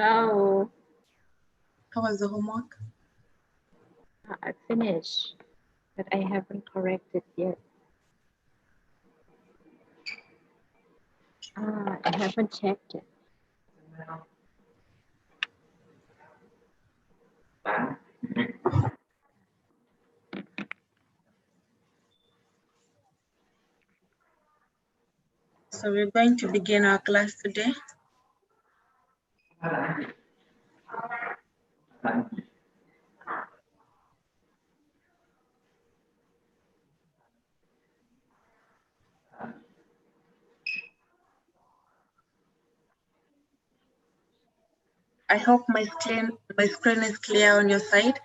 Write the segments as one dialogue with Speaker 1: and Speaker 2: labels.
Speaker 1: Oh,
Speaker 2: How was the homework?
Speaker 1: I finished, but I haven't corrected yet. I haven't checked it.
Speaker 2: So we're going to begin our class today. I hope my screen is clear on your side.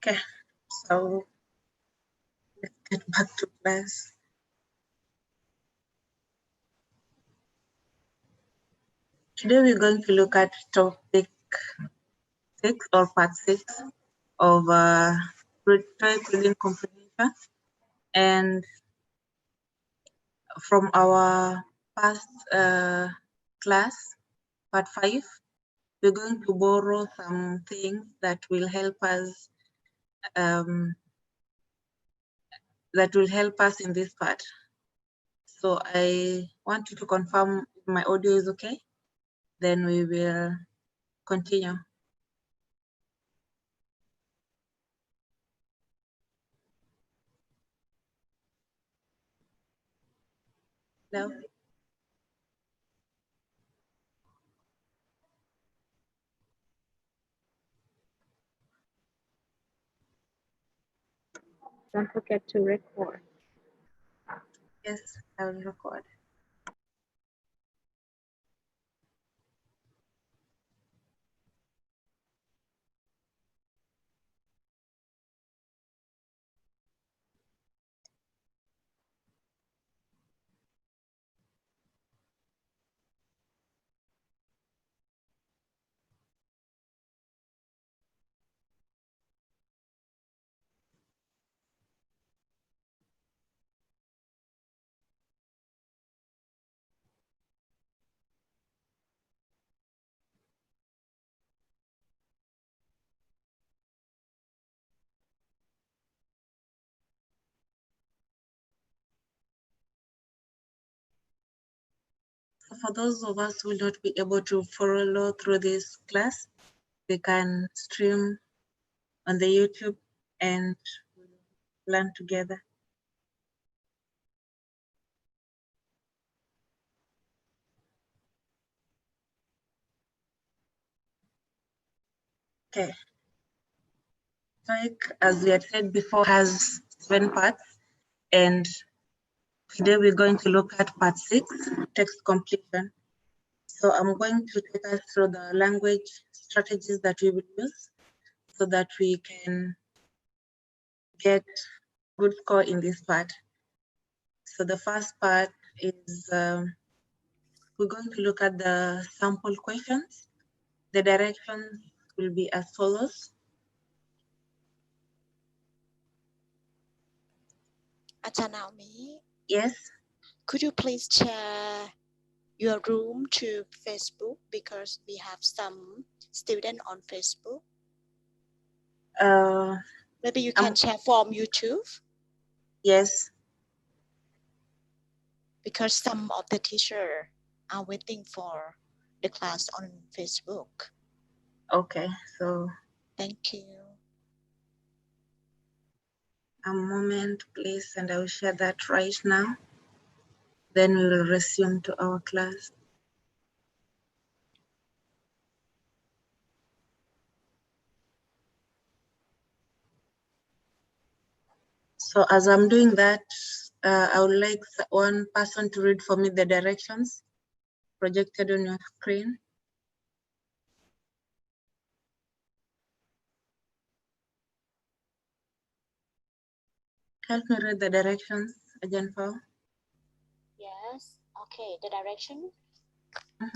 Speaker 2: Okay, so let's get back to class. Today we're going to look at topic 6 or part 6 of TOEIC reading comprehension. And from our past class, part 5, we're going to borrow some things that will help us in this part. So I want you to confirm if my audio is okay, then we will continue. Hello?
Speaker 1: Don't forget to record.
Speaker 2: Yes, I will record. For those of us who will not be able to follow through this class, we can stream on the YouTube and learn together. Okay. TOEIC, as we had said before, has 7 parts, and today we're going to look at part 6, text completion. So I'm going to take us through the language strategies that we will use so that we can get good score in this part. So the first part is we're going to look at the sample questions. The directions will be as follows.
Speaker 3: Ajahn Naomi,
Speaker 2: Yes.
Speaker 3: could you please share your room to Facebook because we have some students on Facebook? Maybe you can share from YouTube?
Speaker 2: Yes.
Speaker 3: Because some of the teachers are waiting for the class on Facebook.
Speaker 2: Okay, so.
Speaker 3: Thank you.
Speaker 2: A moment, please, and I will share that right now. Then we will resume to our class. So as I'm doing that, I would like one person to read for me the directions projected on your screen. Help me read the directions, Ajanfao.
Speaker 3: Yes. Okay, the direction.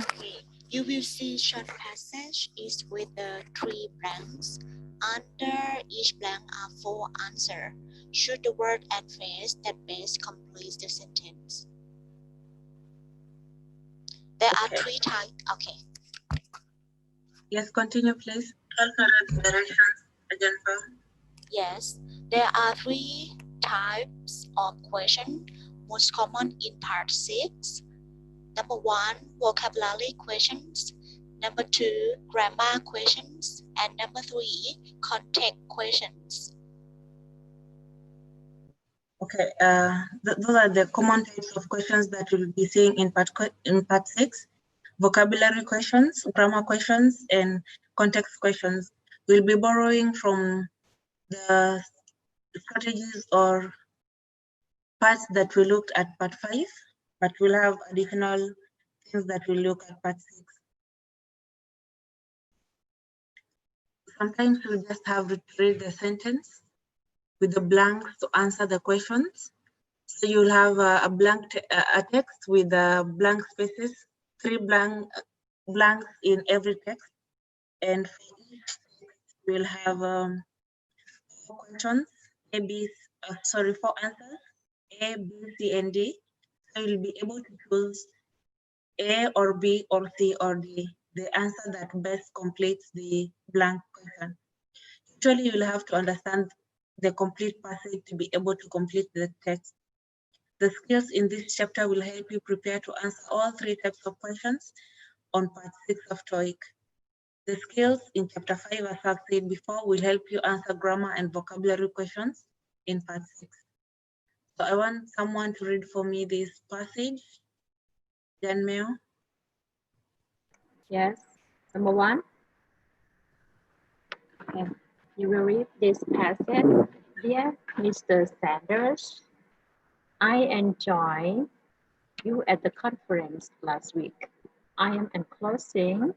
Speaker 3: Okay. You will see short passage is with the 3 blanks. Under each blank are 4 answers. Choose the word and phrase that best completes the sentence. There are
Speaker 2: Okay.
Speaker 3: 3 types. Okay.
Speaker 2: Yes, continue, please. Help me read the directions, Ajanfao.
Speaker 3: Yes, there are 3 types of question, most common in part 6. Number 1, vocabulary questions. Number 2, grammar questions. And number 3, context questions.
Speaker 2: Okay, those are the common types of questions that we'll be seeing in part 6. Vocabulary questions, grammar questions, and context questions. We'll be borrowing from the strategies or parts that we looked at part 5, but we'll have additional things that we'll look at part 6. Sometimes we just have to read the sentence with the blanks to answer the questions. So you'll have a blank text with blank spaces, 3 blanks in every text, and for each text we'll have 4 questions, 4 answers, A, B, C, and D. So you'll be able to choose A or B or C or D, the answer that best completes the blank question. Usually you'll have to understand the complete passage to be able to complete the text. The skills in this chapter will help you prepare to answer all 3 types of questions on part 6 of TOEIC. The skills in chapter 5, as I've said before, will help you answer grammar and vocabulary questions in part 6. So I want someone to read for me this passage. Jan Meo.
Speaker 1: Yes. Number 1. Okay. You will read this passage. Dear Mr. Sanders, I enjoyed you at the conference last week. I am enclosing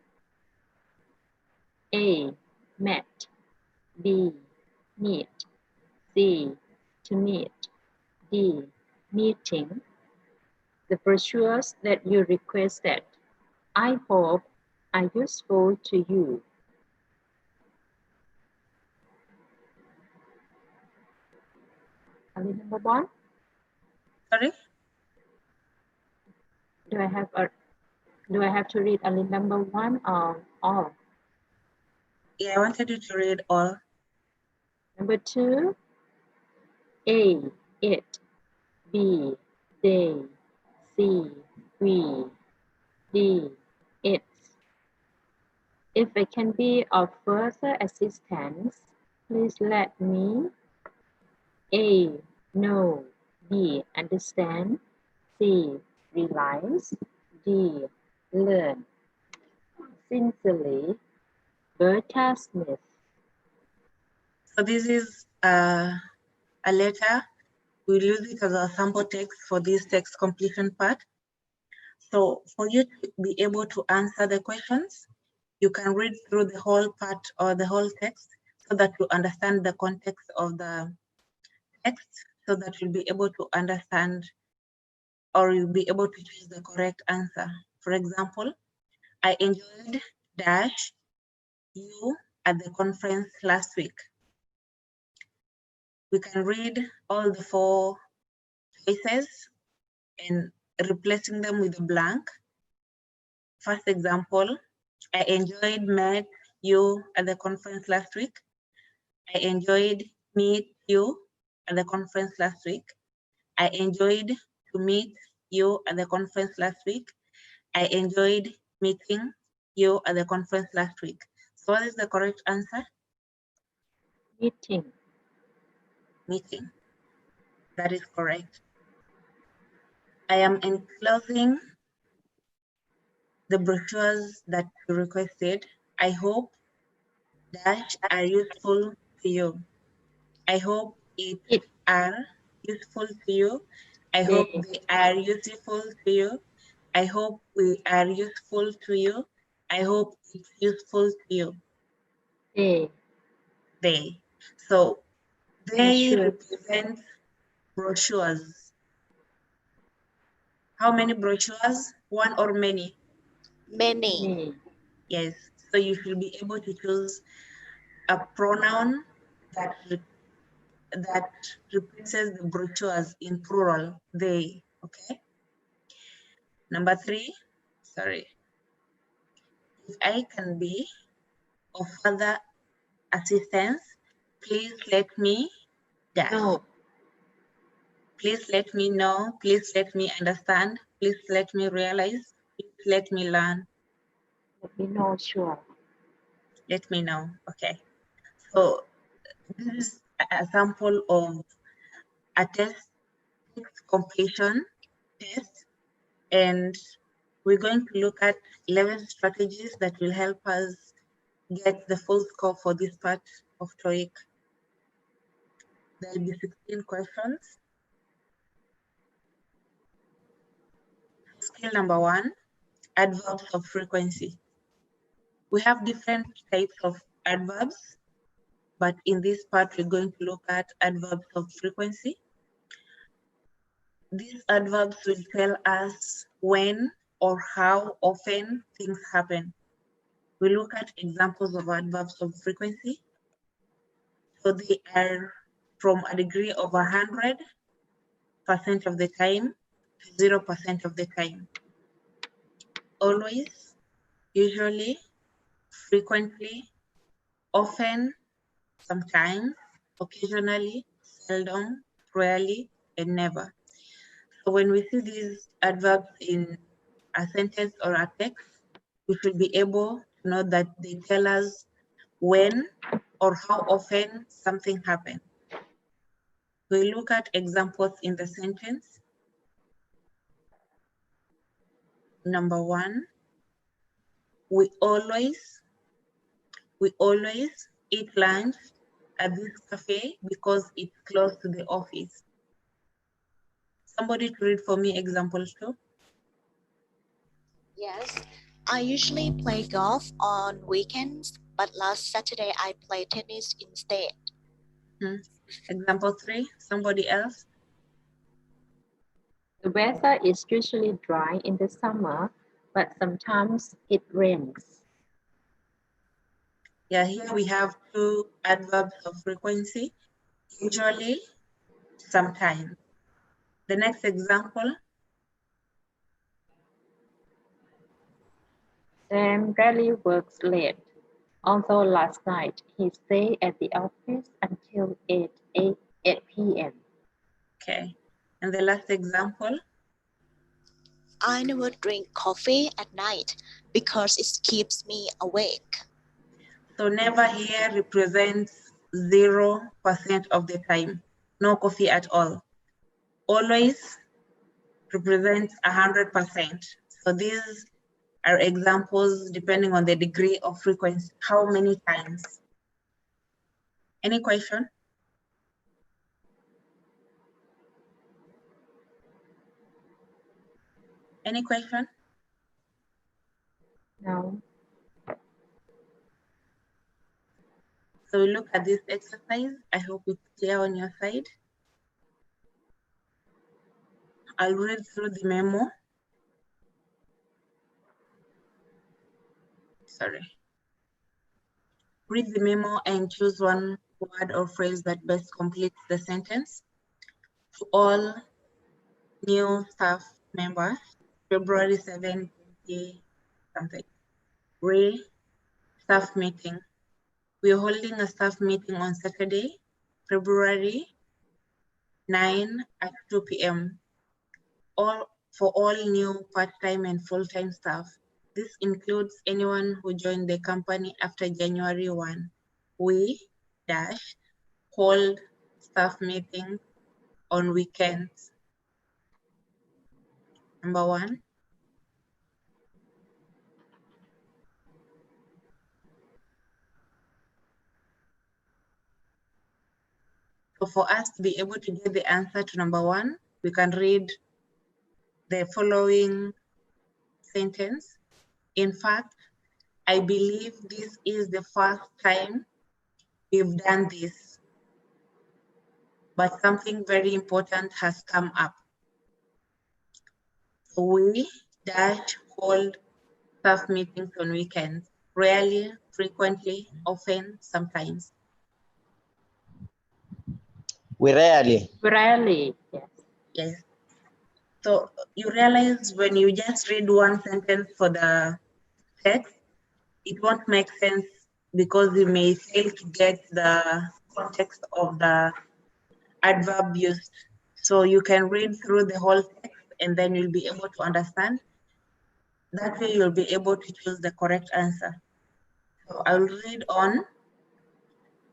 Speaker 1: A, met, B, meet, C, to meet, D, meeting, the brochures that you requested. I hope are useful to you. Number 1.
Speaker 2: Sorry?
Speaker 1: Do I have to read only number 1 or all?
Speaker 2: Yeah, I wanted you to read all.
Speaker 1: Number 2. A, it, B, they, C, we, D, it. If I can be of further assistance, please let me A, know, B, understand, C, realize, D, learn. Sincerely, Bertha Smith.
Speaker 2: So this is a letter. We'll use it as a sample text for this text completion part. So for you to be able to answer the questions, you can read through the whole part or the whole text so that you understand the context of the text, so that you'll be able to understand or you'll be able to choose the correct answer. For example, I enjoyed dash you at the conference last week. We can read all the 4 choices and replacing them with a blank. First example, I enjoyed met you at the conference last week. I enjoyed meet you at the conference last week. I enjoyed to meet you at the conference last week. I enjoyed meeting you at the conference last week. So what is the correct answer?
Speaker 1: Meeting.
Speaker 2: Meeting. That is correct. I am enclosing the brochures that you requested. I hope dash are useful to you. I hope it are useful to you. I
Speaker 1: They.
Speaker 2: hope they are useful to you. I hope we are useful to you. I hope it's useful to you.
Speaker 1: They.
Speaker 2: They. So they
Speaker 1: Brochures.
Speaker 2: represent brochures. How many brochures? One or many?
Speaker 3: Many.
Speaker 1: Many.
Speaker 2: Yes. So you should be able to choose a pronoun that replaces the brochures in plural, they. Okay. Number 3, sorry. If I can be of further assistance, please let me dash.
Speaker 1: No.
Speaker 2: Please let me know. Please let me understand. Please let me realize. Please let me learn.
Speaker 1: Let me know. Sure.
Speaker 2: Let me know. Okay. So this is a sample of a text completion test, and we're going to look at 11 strategies that will help us get the full score for this part of TOEIC. There will be 16 questions. Skill number 1, adverbs of frequency. We have different types of adverbs, but in this part, we're going to look at adverbs of frequency. These adverbs will tell us when or how often things happen. We look at examples of adverbs of frequency. So they are from a degree of 100% of the time to 0% of the time. Always, usually, frequently, often, sometimes, occasionally, seldom, rarely, and never. So when we see these adverbs in a sentence or a text, we should be able to know that they tell us when or how often something happened. We look at examples in the sentence. Number 1, we always eat lunch at this cafe because it's close to the office. Somebody to read for me examples too.
Speaker 3: Yes. I usually play golf on weekends, but last Saturday I played tennis instead.
Speaker 2: Example 3, somebody else.
Speaker 1: The weather is usually dry in the summer, but sometimes it rains.
Speaker 2: Yeah, here we have 2 adverbs of frequency, usually, sometimes. The next example.
Speaker 1: Sam rarely works late, although last night he stayed at the office until 8 p.m.
Speaker 2: Okay, and the last example.
Speaker 3: I never drink coffee at night because it keeps me awake.
Speaker 2: So never here represents 0% of the time, no coffee at all. Always represents 100%. So these are examples depending on the degree of frequency. How many times? Any question? Any question?
Speaker 1: No.
Speaker 2: So we look at this exercise. I hope it's clear on your side. I'll read through the memo. Sorry. Read the memo and choose one word or phrase that best completes the sentence. To all new staff members, February 7, 20 something. Staff meeting. We're holding a staff meeting on Saturday, February 9 at 2 p.m. For all new part-time and full-time staff. This includes anyone who joined the company after January 1. We hold staff meetings on weekends. Number 1. So for us to be able to get the answer to number 1, we can read the following sentence. In fact, I believe this is the first time we've done this, but something very important has come up. We hold staff meetings on weekends, rarely, frequently, often, sometimes.
Speaker 4: We rarely.
Speaker 1: Rarely, yes.
Speaker 2: Yes. So you realize when you just read one sentence for the text, it won't make sense because you may fail to get the context of the adverb used. So you can read through the whole text and then you'll be able to understand. That way you'll be able to choose the correct answer. So I'll read on.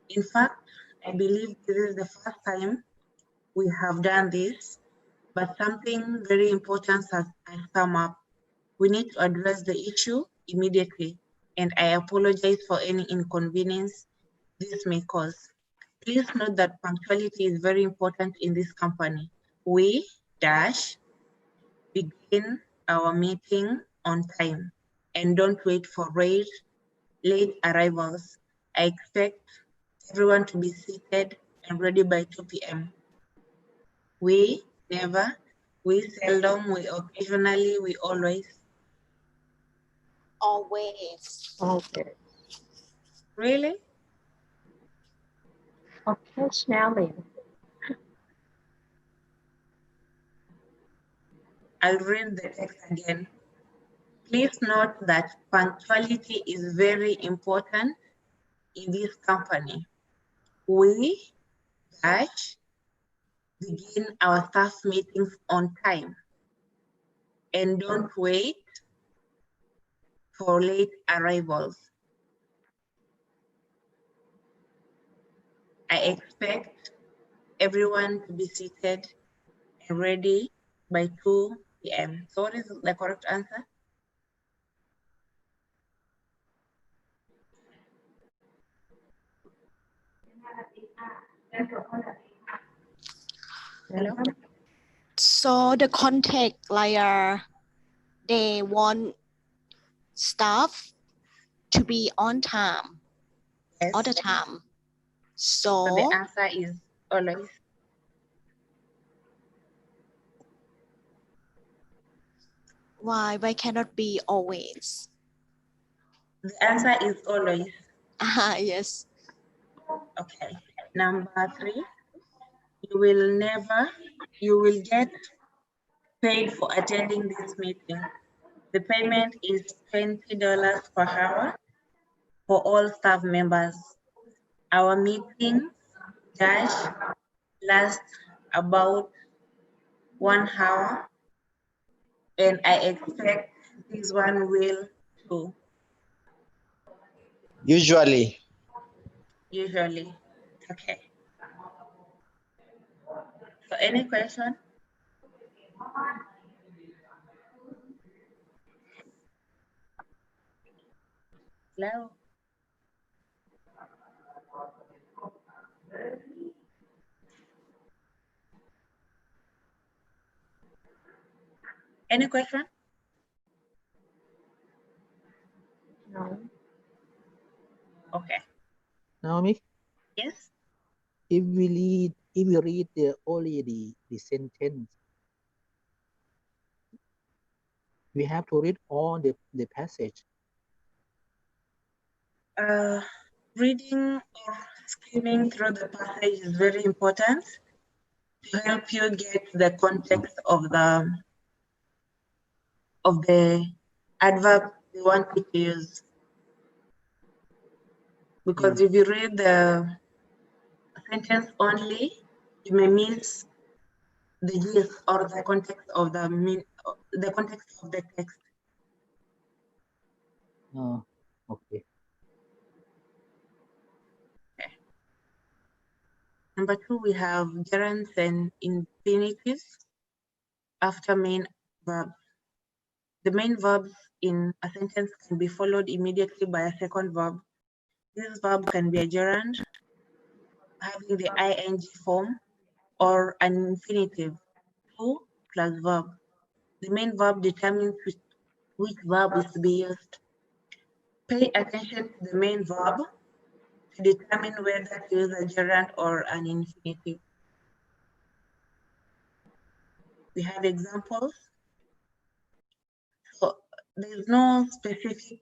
Speaker 2: In fact, I believe this is the first time we have done this, but something very important has come up. We need to address the issue immediately, and I apologize for any inconvenience this may cause. Please note that punctuality is very important in this company. We begin our meeting on time and don't wait for late arrivals. I expect everyone to be seated and ready by 2 p.m. We never, we seldom, we occasionally, we always.
Speaker 3: Always.
Speaker 1: Okay.
Speaker 2: Really?
Speaker 1: Occasionally.
Speaker 2: I'll read the text again. Please note that punctuality is very important in this company. We begin our staff meetings on time and don't wait for late arrivals. I expect everyone to be seated and ready by 2 p.m. So what is the correct answer? Hello?
Speaker 3: So the context, like they want staff to be on time
Speaker 2: Yes.
Speaker 3: all the time.
Speaker 2: So
Speaker 3: So
Speaker 2: the answer is always.
Speaker 3: why cannot be always?
Speaker 2: The answer is always.
Speaker 3: Yes.
Speaker 2: Okay. Number 3, you will get paid for attending this meeting. The payment is $20 per hour for all staff members. Our meeting lasts about 1 hour, and I expect this one will too.
Speaker 4: Usually.
Speaker 2: Usually. Okay. So any question? Hello? Any question?
Speaker 1: No.
Speaker 2: Okay.
Speaker 5: Naomi,
Speaker 2: Yes?
Speaker 5: if we read only the sentence, we have to read all the passage.
Speaker 2: Reading or skimming through the passage is very important to help you get the context of the adverb you want to use. Because if you read the sentence only, you may miss the gist or the context of the context of the text.
Speaker 5: Okay.
Speaker 2: Number 2, we have gerunds and infinitives after main verb. The main verbs in a sentence can be followed immediately by a second verb. This verb can be a gerund, having the ing form or an infinitive, to plus verb. The main verb determines which verb is to be used. Pay attention to the main verb to determine whether to use a gerund or an infinitive. We have examples. So there's no specific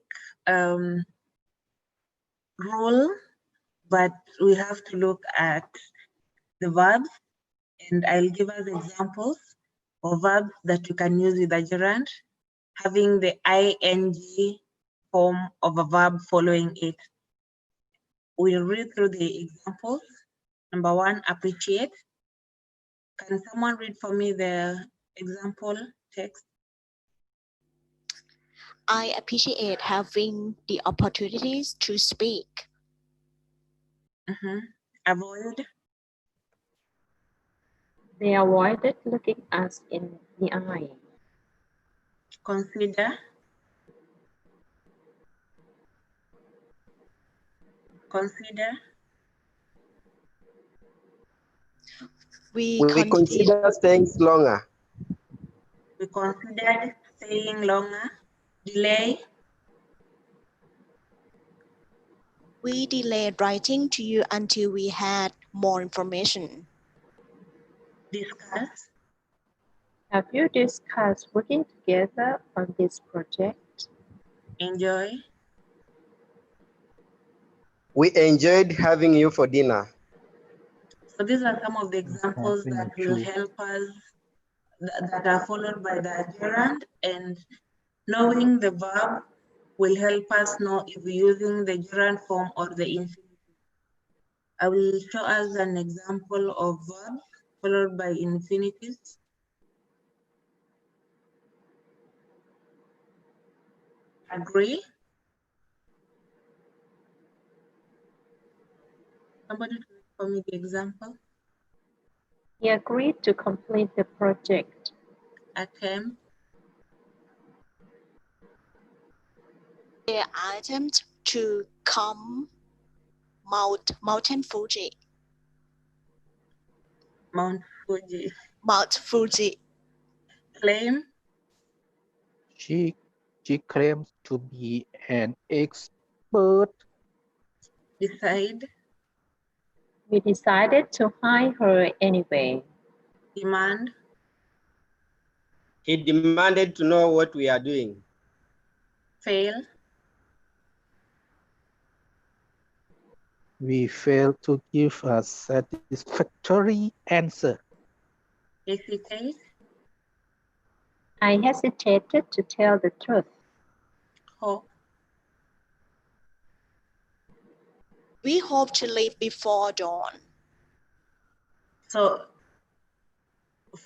Speaker 2: rule, but we have to look at the verbs, and I'll give us examples of verbs that you can use with a gerund, having the ing form of a verb following it. We'll read through the examples. Number one, appreciate. Can someone read for me the example text?
Speaker 3: I appreciate having the opportunities to speak.
Speaker 2: Avoid.
Speaker 1: They avoided looking us in the eye.
Speaker 2: Consider. Consider.
Speaker 3: We
Speaker 4: consider staying longer.
Speaker 2: We considered staying longer. Delay.
Speaker 3: We delayed writing to you until we had more information.
Speaker 2: Discuss.
Speaker 1: Have you discussed working together on this project?
Speaker 2: Enjoy.
Speaker 4: We enjoyed having you for dinner.
Speaker 2: So these are some of the examples that will help us, that are followed by the gerund, and knowing the verb will help us know if we're using the gerund form or the infinitive. I will show us an example of verbs followed by infinitives. Agree. Somebody read for me the example.
Speaker 1: He agreed to complete the project.
Speaker 2: Attempt.
Speaker 3: They attempt to come Mountain Fuji.
Speaker 2: Mount Fuji.
Speaker 3: Mount Fuji.
Speaker 2: Claim.
Speaker 5: She claims to be an expert.
Speaker 2: Decide.
Speaker 1: We decided to hire her anyway.
Speaker 2: Demand.
Speaker 4: He demanded to know what we are doing.
Speaker 2: Fail.
Speaker 5: We failed to give a satisfactory answer.
Speaker 2: Hesitate.
Speaker 1: I hesitated to tell the truth.
Speaker 2: Hope.
Speaker 3: We hope to leave before dawn.
Speaker 2: So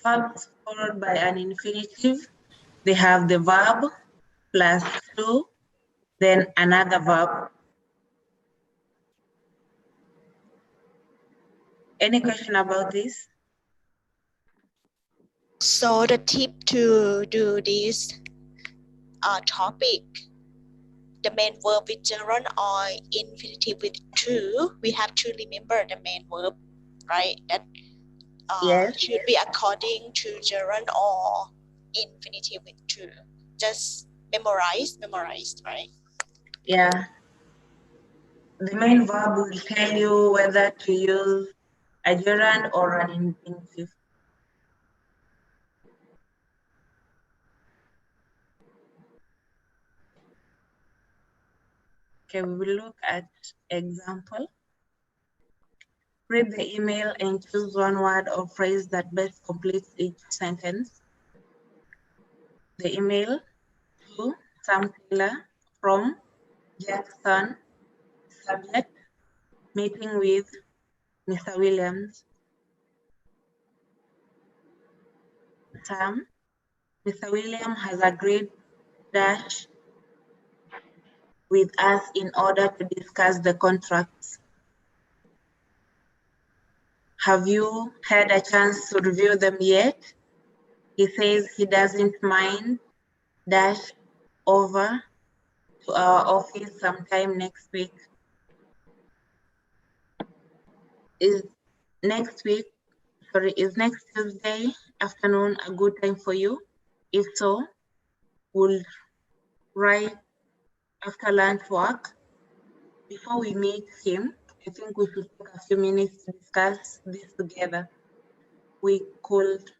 Speaker 2: verbs followed by an infinitive, they have the verb plus to, then another verb. Any question about this?
Speaker 3: So the tip to do this topic, the main verb with gerund or infinitive with to, we have to remember the main verb, right? That
Speaker 2: Yes.
Speaker 3: should be according to gerund or infinitive with to. Just memorize, right?
Speaker 2: Yeah. The main verb will tell you whether to use a gerund or an infinitive. Okay, we will look at example. Read the email and choose one word or phrase that best completes each sentence. The email to Sam Taylor from Jackson. Subject, meeting with Mr. Williams. Sam, Mr. Williams has agreed dash with us in order to discuss the contracts. Have you had a chance to review them yet? He says he doesn't mind dash over to our office sometime next week. Is next Tuesday afternoon a good time for you? If so, we'll write after lunch work. Before we meet him, I think we should take a few minutes to discuss this together. We could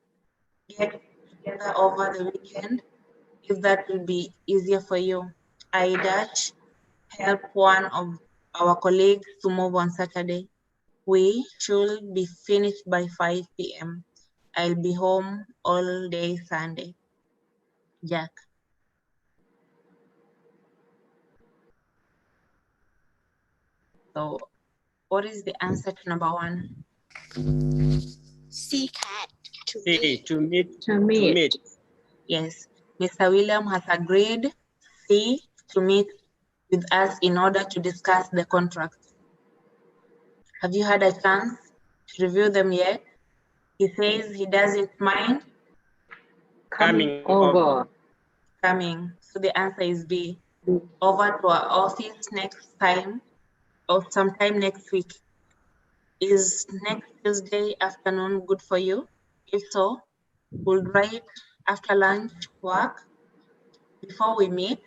Speaker 2: get together over the weekend if that will be easier for you. I dash help one of our colleagues to move on Saturday. We should be finished by 5 p.m. I'll be home all day Sunday. Jack. So what is the answer to number 1?
Speaker 3: C cat to
Speaker 4: C,
Speaker 3: meet.
Speaker 4: to meet.
Speaker 1: To meet.
Speaker 2: Yes, Mr. William has agreed C to meet with us in order to discuss the contract. Have you had a chance to review them yet? He says he doesn't mind
Speaker 4: Coming
Speaker 1: over.
Speaker 2: coming. So the answer is B. Over to our office next time or sometime next week. Is next Tuesday afternoon good for you? If so, we'll write after lunch work. Before we meet,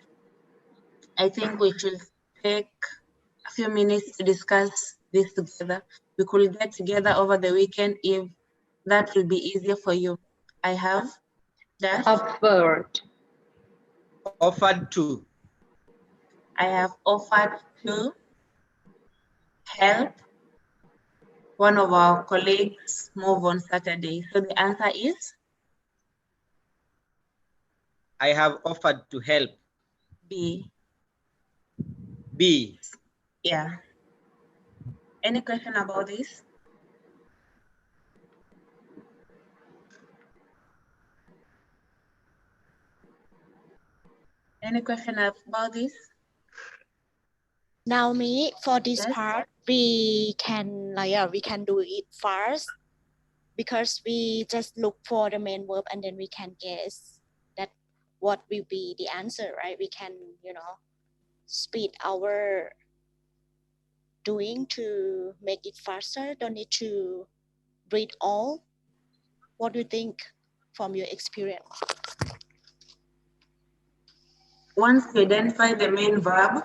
Speaker 2: I think we should take a few minutes to discuss this together. We could get together over the weekend if that will be easier for you. I have dash.
Speaker 4: Offered to.
Speaker 2: I have offered to help one of our colleagues move on Saturday. So the answer is
Speaker 4: I have offered to help.
Speaker 2: B.
Speaker 4: B.
Speaker 2: Yeah. Any question about this? Any question about this?
Speaker 3: Now me, for this
Speaker 2: Yes.
Speaker 3: part, we can do it first because we just look for the main verb and then we can guess that what will be the answer, right? We can, speed our doing to make it faster. Don't need to read all. What do you think from your experience?
Speaker 2: Once you identify the main verb,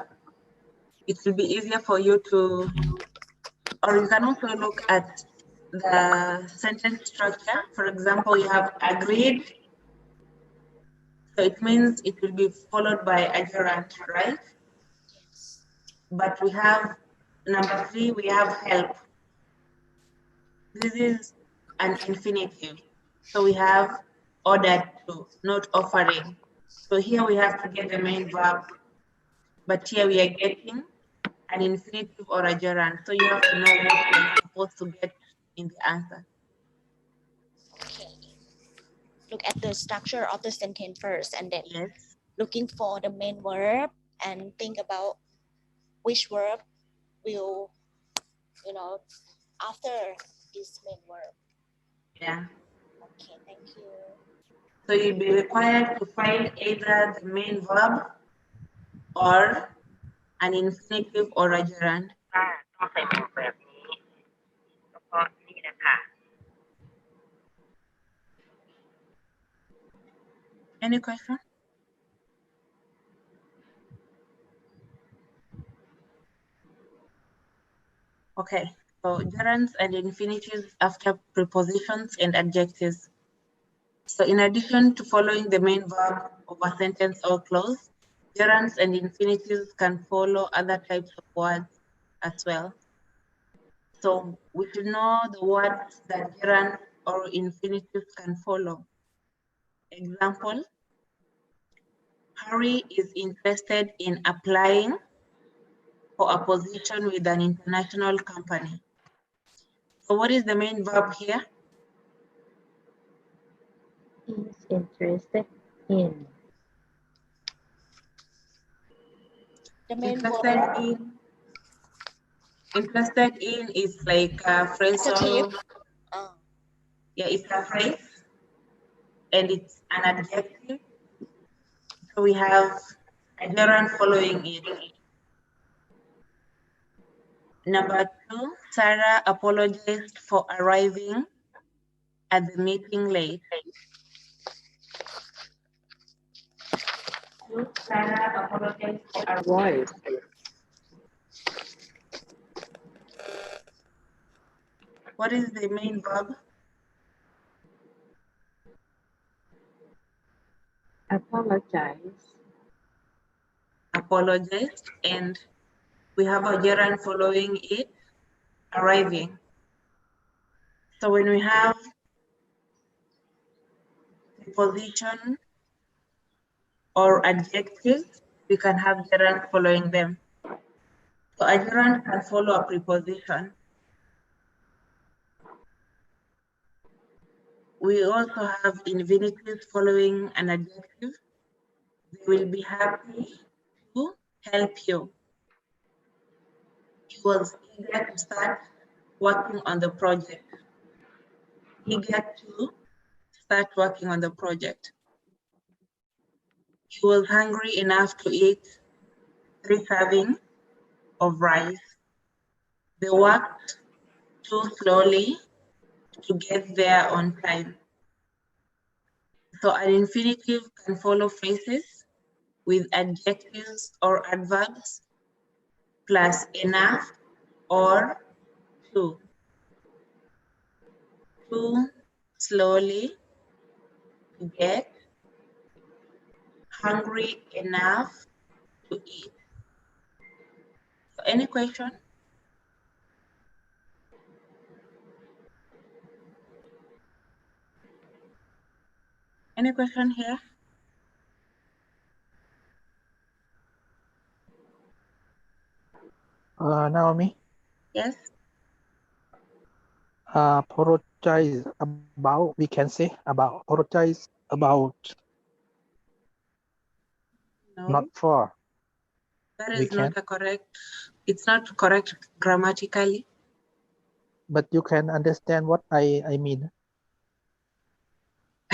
Speaker 2: it will be easier for you to, or you can also look at the sentence structure. For example, you have agreed. So it means it will be followed by a gerund, right?
Speaker 3: Yes.
Speaker 2: But we have number 3, we have help. This is an infinitive. So we have ordered to, not offering. So here we have to get the main verb. But here we are getting an infinitive or a gerund. So you have to know what you're supposed to get in the answer.
Speaker 3: Okay. Look at the structure of the sentence first and then
Speaker 2: Yes.
Speaker 3: looking for the main verb and think about which verb will, after this main verb.
Speaker 2: Yeah.
Speaker 3: Okay, thank you.
Speaker 2: So you'll be required to find either the main verb or an infinitive or a gerund. Any question? Okay, so gerunds and infinitives after prepositions and adjectives. So in addition to following the main verb of a sentence or clause, gerunds and infinitives can follow other types of words as well. So we should know the words that gerunds or infinitives can follow. Example, Harry is interested in applying for a position with an international company. So what is the main verb here?
Speaker 1: Is interested in.
Speaker 3: The main
Speaker 2: Interested
Speaker 3: verb,
Speaker 2: in. Interested in is like a phrasal. Yeah, it's a phrase and it's an adjective. So we have a gerund following it. Number 2, Sarah apologized for arriving at the meeting late.
Speaker 1: Sarah apologized for our voice.
Speaker 2: What is the main verb?
Speaker 1: Apologize.
Speaker 2: Apologized, and we have a gerund following it, arriving. So when we have preposition or adjectives, we can have gerund following them. So a gerund can follow a preposition. We also have infinitives following an adjective. They will be happy to help you. He was eager to start working on the project. Eager to start working on the project. He was hungry enough to eat 3 servings of rice. They worked too slowly to get there on time. So an infinitive can follow phrases with adjectives or adverbs plus enough or to. Too slowly to get, hungry enough to eat. So any question? Any question here?
Speaker 5: Naomi,
Speaker 2: Yes?
Speaker 5: apologize about, we can say about, apologize about,
Speaker 2: No,
Speaker 5: not for.
Speaker 2: that
Speaker 5: We
Speaker 2: is
Speaker 5: can,
Speaker 2: not a correct, it's not correct grammatically.
Speaker 5: but you can understand what I mean.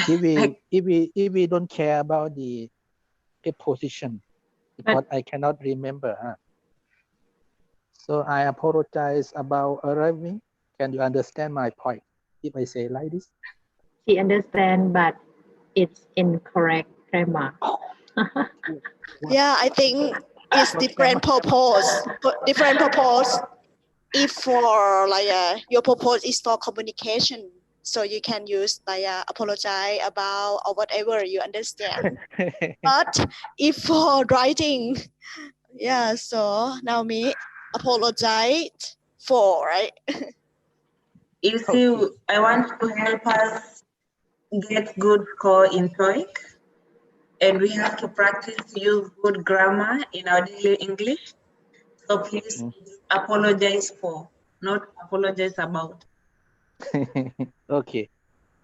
Speaker 5: If we don't care about the preposition, because I cannot remember. So I apologize about arriving. Can you understand my point if I say like this?
Speaker 1: She understands, but it's incorrect grammar.
Speaker 3: Yeah, I think it's different purpose. Different purpose. If for like your purpose is for communication, so you can use like apologize about or whatever you understand. But if for writing, yeah, so Naomi apologize for, right?
Speaker 2: You see, I want to help us get good score in TOEIC, and we have to practice to use good grammar in our daily English. So please apologize for, not apologize about.
Speaker 5: Okay.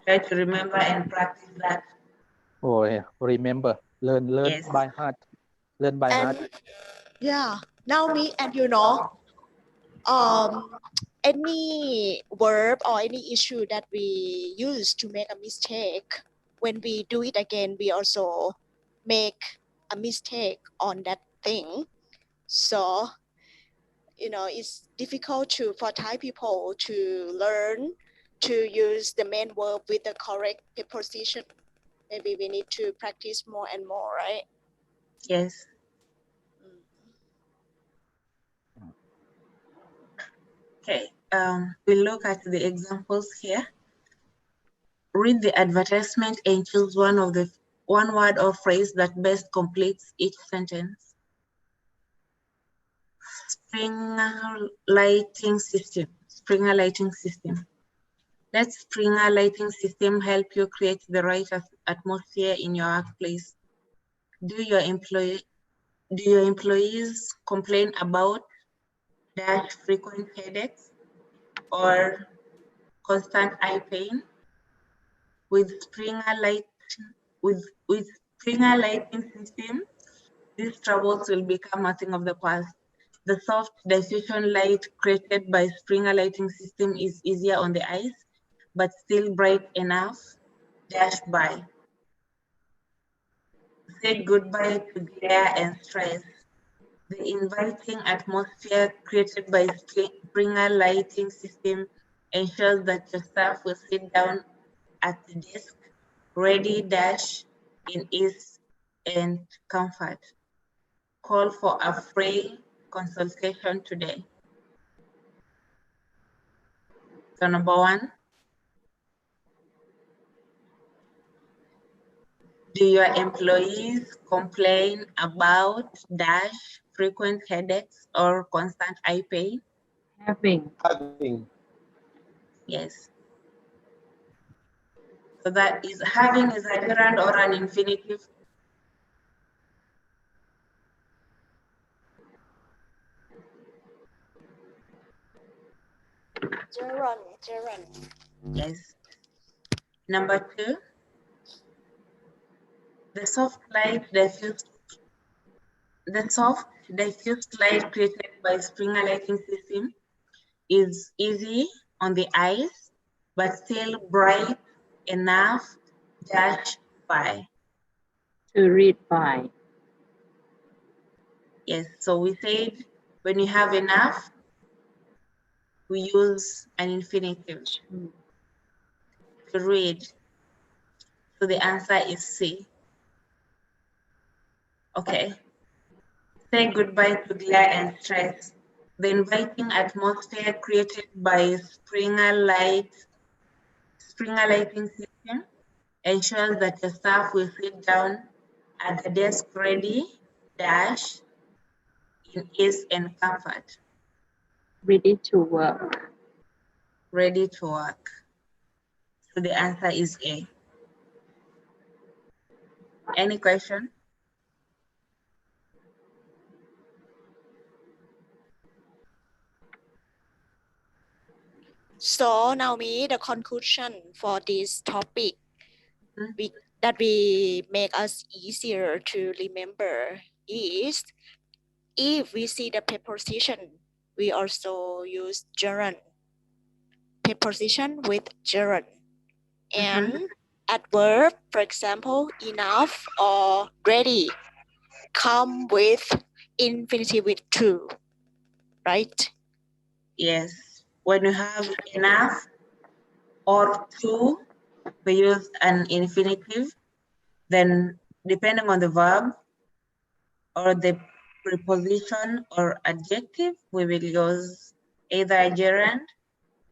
Speaker 2: Try to remember and practice that.
Speaker 5: Oh yeah, remember, learn
Speaker 2: Yes.
Speaker 5: by heart, learn by heart.
Speaker 3: And yeah, Naomi, and any verb or any issue that we use to make a mistake, when we do it again, we also make a mistake on that thing. So, it's difficult for Thai people to learn to use the main verb with the correct preposition. Maybe we need to practice more and more, right?
Speaker 2: Yes. Okay, we'll look at the examples here. Read the advertisement and choose one word or phrase that best completes each sentence. Springer lighting system. Springer lighting system. Let Springer lighting system help you create the right atmosphere in your workplace. Do your employees complain about dash frequent headaches or constant eye pain? With Springer lighting system, these troubles will become a thing of the past. The soft diffusion light created by Springer lighting system is easier on the eyes, but still bright enough. Dash by. Say goodbye to glare and stress. The inviting atmosphere created by Springer lighting system ensures that your staff will sit down at the desk, ready dash in ease and comfort. Call for a free consultation today. So number 1, do your employees complain about dash frequent headaches or constant eye pain?
Speaker 1: Having.
Speaker 4: Having.
Speaker 2: Yes. So that is having is a gerund or an infinitive.
Speaker 3: Gerund.
Speaker 2: Yes. Number 2, the soft diffused light created by Springer lighting system is easy on the eyes, but still bright enough dash by.
Speaker 1: To read by.
Speaker 2: Yes, so we said when you have enough, we use an infinitive to read. So the answer is C. Okay. Say goodbye to glare and stress. The inviting atmosphere created by Springer lighting system ensures that your staff will sit down at the desk ready dash in ease and comfort.
Speaker 1: Ready to work.
Speaker 2: Ready to work. So the answer is A. Any question?
Speaker 3: So Naomi, the conclusion for this topic that we make us easier to remember is if we see the preposition, we also use gerund. Preposition with gerund. And adverb, for example, enough or ready, come with infinitive with to, right?
Speaker 2: Yes. When you have enough or to, we use an infinitive. Then depending on the verb or the preposition or adjective, we will use either a gerund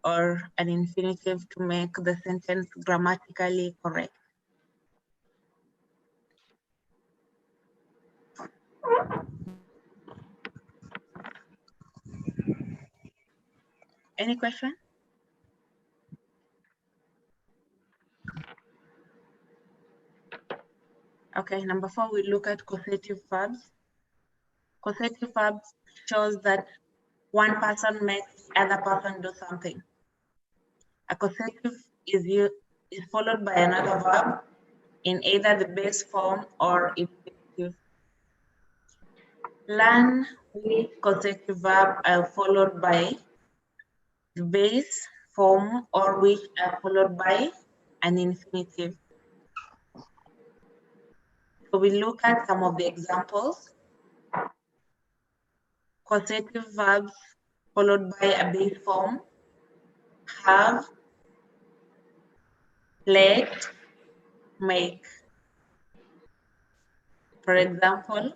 Speaker 2: or an infinitive to make the sentence grammatically correct. Any question? Okay, number 4, we look at causative verbs. Causative verbs shows that one person makes the other person do something. A causative is followed by another verb in either the base form or infinitive. Learn which causative verb are followed by the base form or which are followed by an infinitive. So we look at some of the examples. Causative verbs followed by a base form: have, let, make. For example,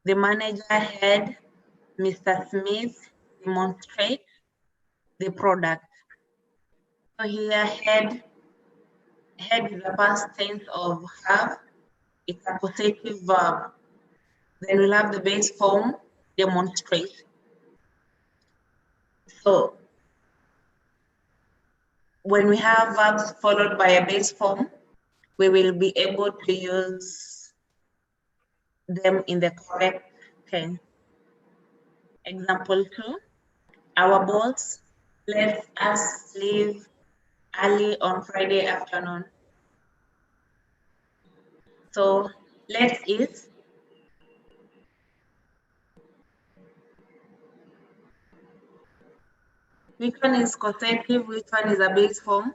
Speaker 2: the manager had Mr. Smith demonstrate the product. So here had is the past tense of have. It's a causative verb. Then we'll have the base form, demonstrate. So when we have verbs followed by a base form, we will be able to use them in the correct tense. Example 2, our boss let us leave early on Friday afternoon. So let is which one is causative, which one is a base form?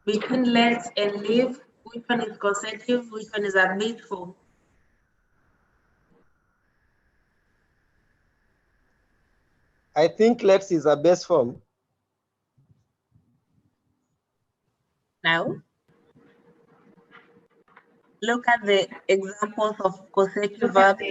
Speaker 2: Between let and leave, which one is causative, which one is a base form?
Speaker 4: I think let's is a base form.
Speaker 2: Now, look at the examples of causative verbs.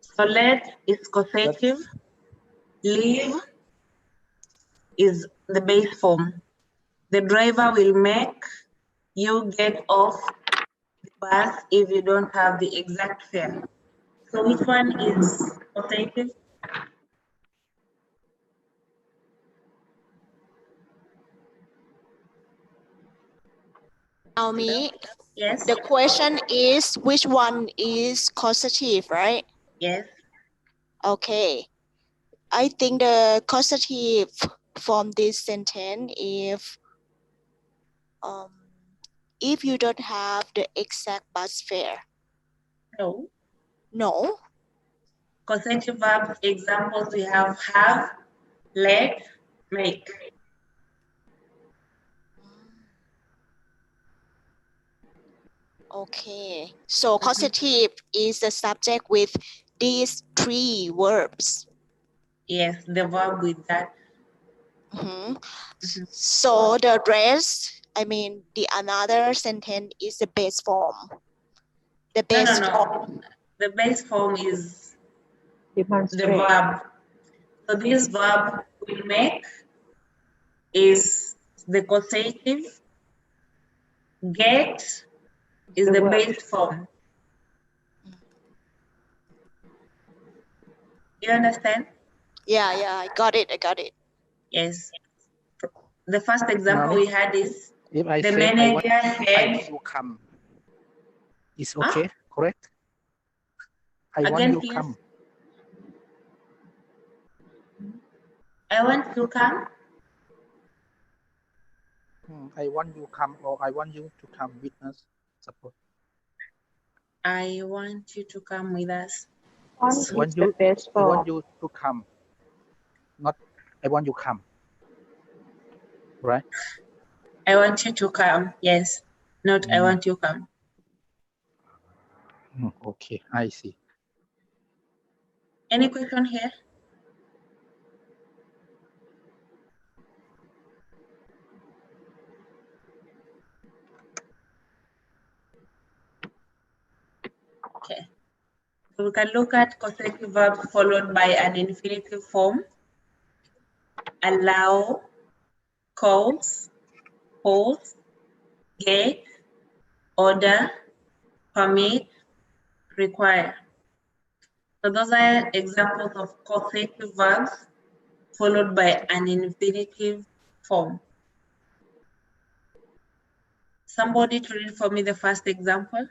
Speaker 2: So let is causative, leave is the base form. The driver will make you get off the bus if you don't have the exact fare. So which one is causative?
Speaker 3: Naomi,
Speaker 2: Yes,
Speaker 3: the question is which one is causative, right?
Speaker 2: yes.
Speaker 3: Okay. I think the causative from this sentence if you don't have the exact bus fare.
Speaker 2: No.
Speaker 3: No.
Speaker 2: Causative verbs examples we have, let, make.
Speaker 3: Okay. So causative is the subject with these three verbs.
Speaker 2: Yes, the verb with that.
Speaker 3: Mhm. So the rest, I mean, the another sentence is the base form. The base form.
Speaker 2: The base form is the
Speaker 1: Demonstrate.
Speaker 2: verb. So this verb will make is the causative. Get is the base form. You understand?
Speaker 3: Yeah, I got it.
Speaker 2: Yes. The first example
Speaker 5: Now,
Speaker 2: we had is
Speaker 5: if I
Speaker 2: the
Speaker 5: say I want
Speaker 2: manager
Speaker 5: you come, is
Speaker 2: Huh?
Speaker 5: okay, correct? I want
Speaker 2: Again,
Speaker 5: you
Speaker 2: please.
Speaker 5: come.
Speaker 2: I want to come.
Speaker 5: I want you come, or I want you to come with us. Suppose.
Speaker 2: I want you to come with us.
Speaker 1: On
Speaker 5: I
Speaker 1: is
Speaker 5: want
Speaker 1: the best
Speaker 5: I want
Speaker 1: form.
Speaker 5: you to come. Not I want you come. Right?
Speaker 2: I want you to come. Yes. Not I want you come.
Speaker 5: Okay, I see.
Speaker 2: Any question here? Okay. So we can look at causative verbs followed by an infinitive form. Allow, cause, pause, get, order, permit, require. So those are examples of causative verbs followed by an infinitive form. Somebody to read for me the first example.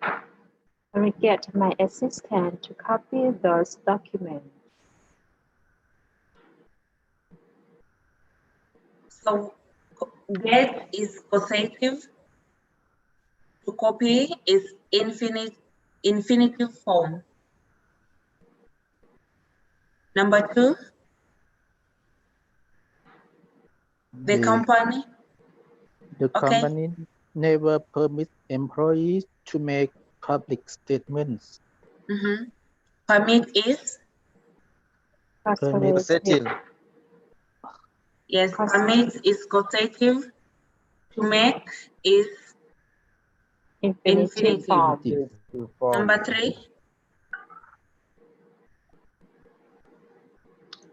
Speaker 1: I will get my assistant to copy those documents.
Speaker 2: So get is causative. To copy is infinitive form. Number two, the company.
Speaker 5: The
Speaker 2: Okay.
Speaker 5: company never permits employees to make public statements.
Speaker 2: Permit is?
Speaker 4: Causative.
Speaker 2: Yes, permit is causative. To make is infinitive. Number three.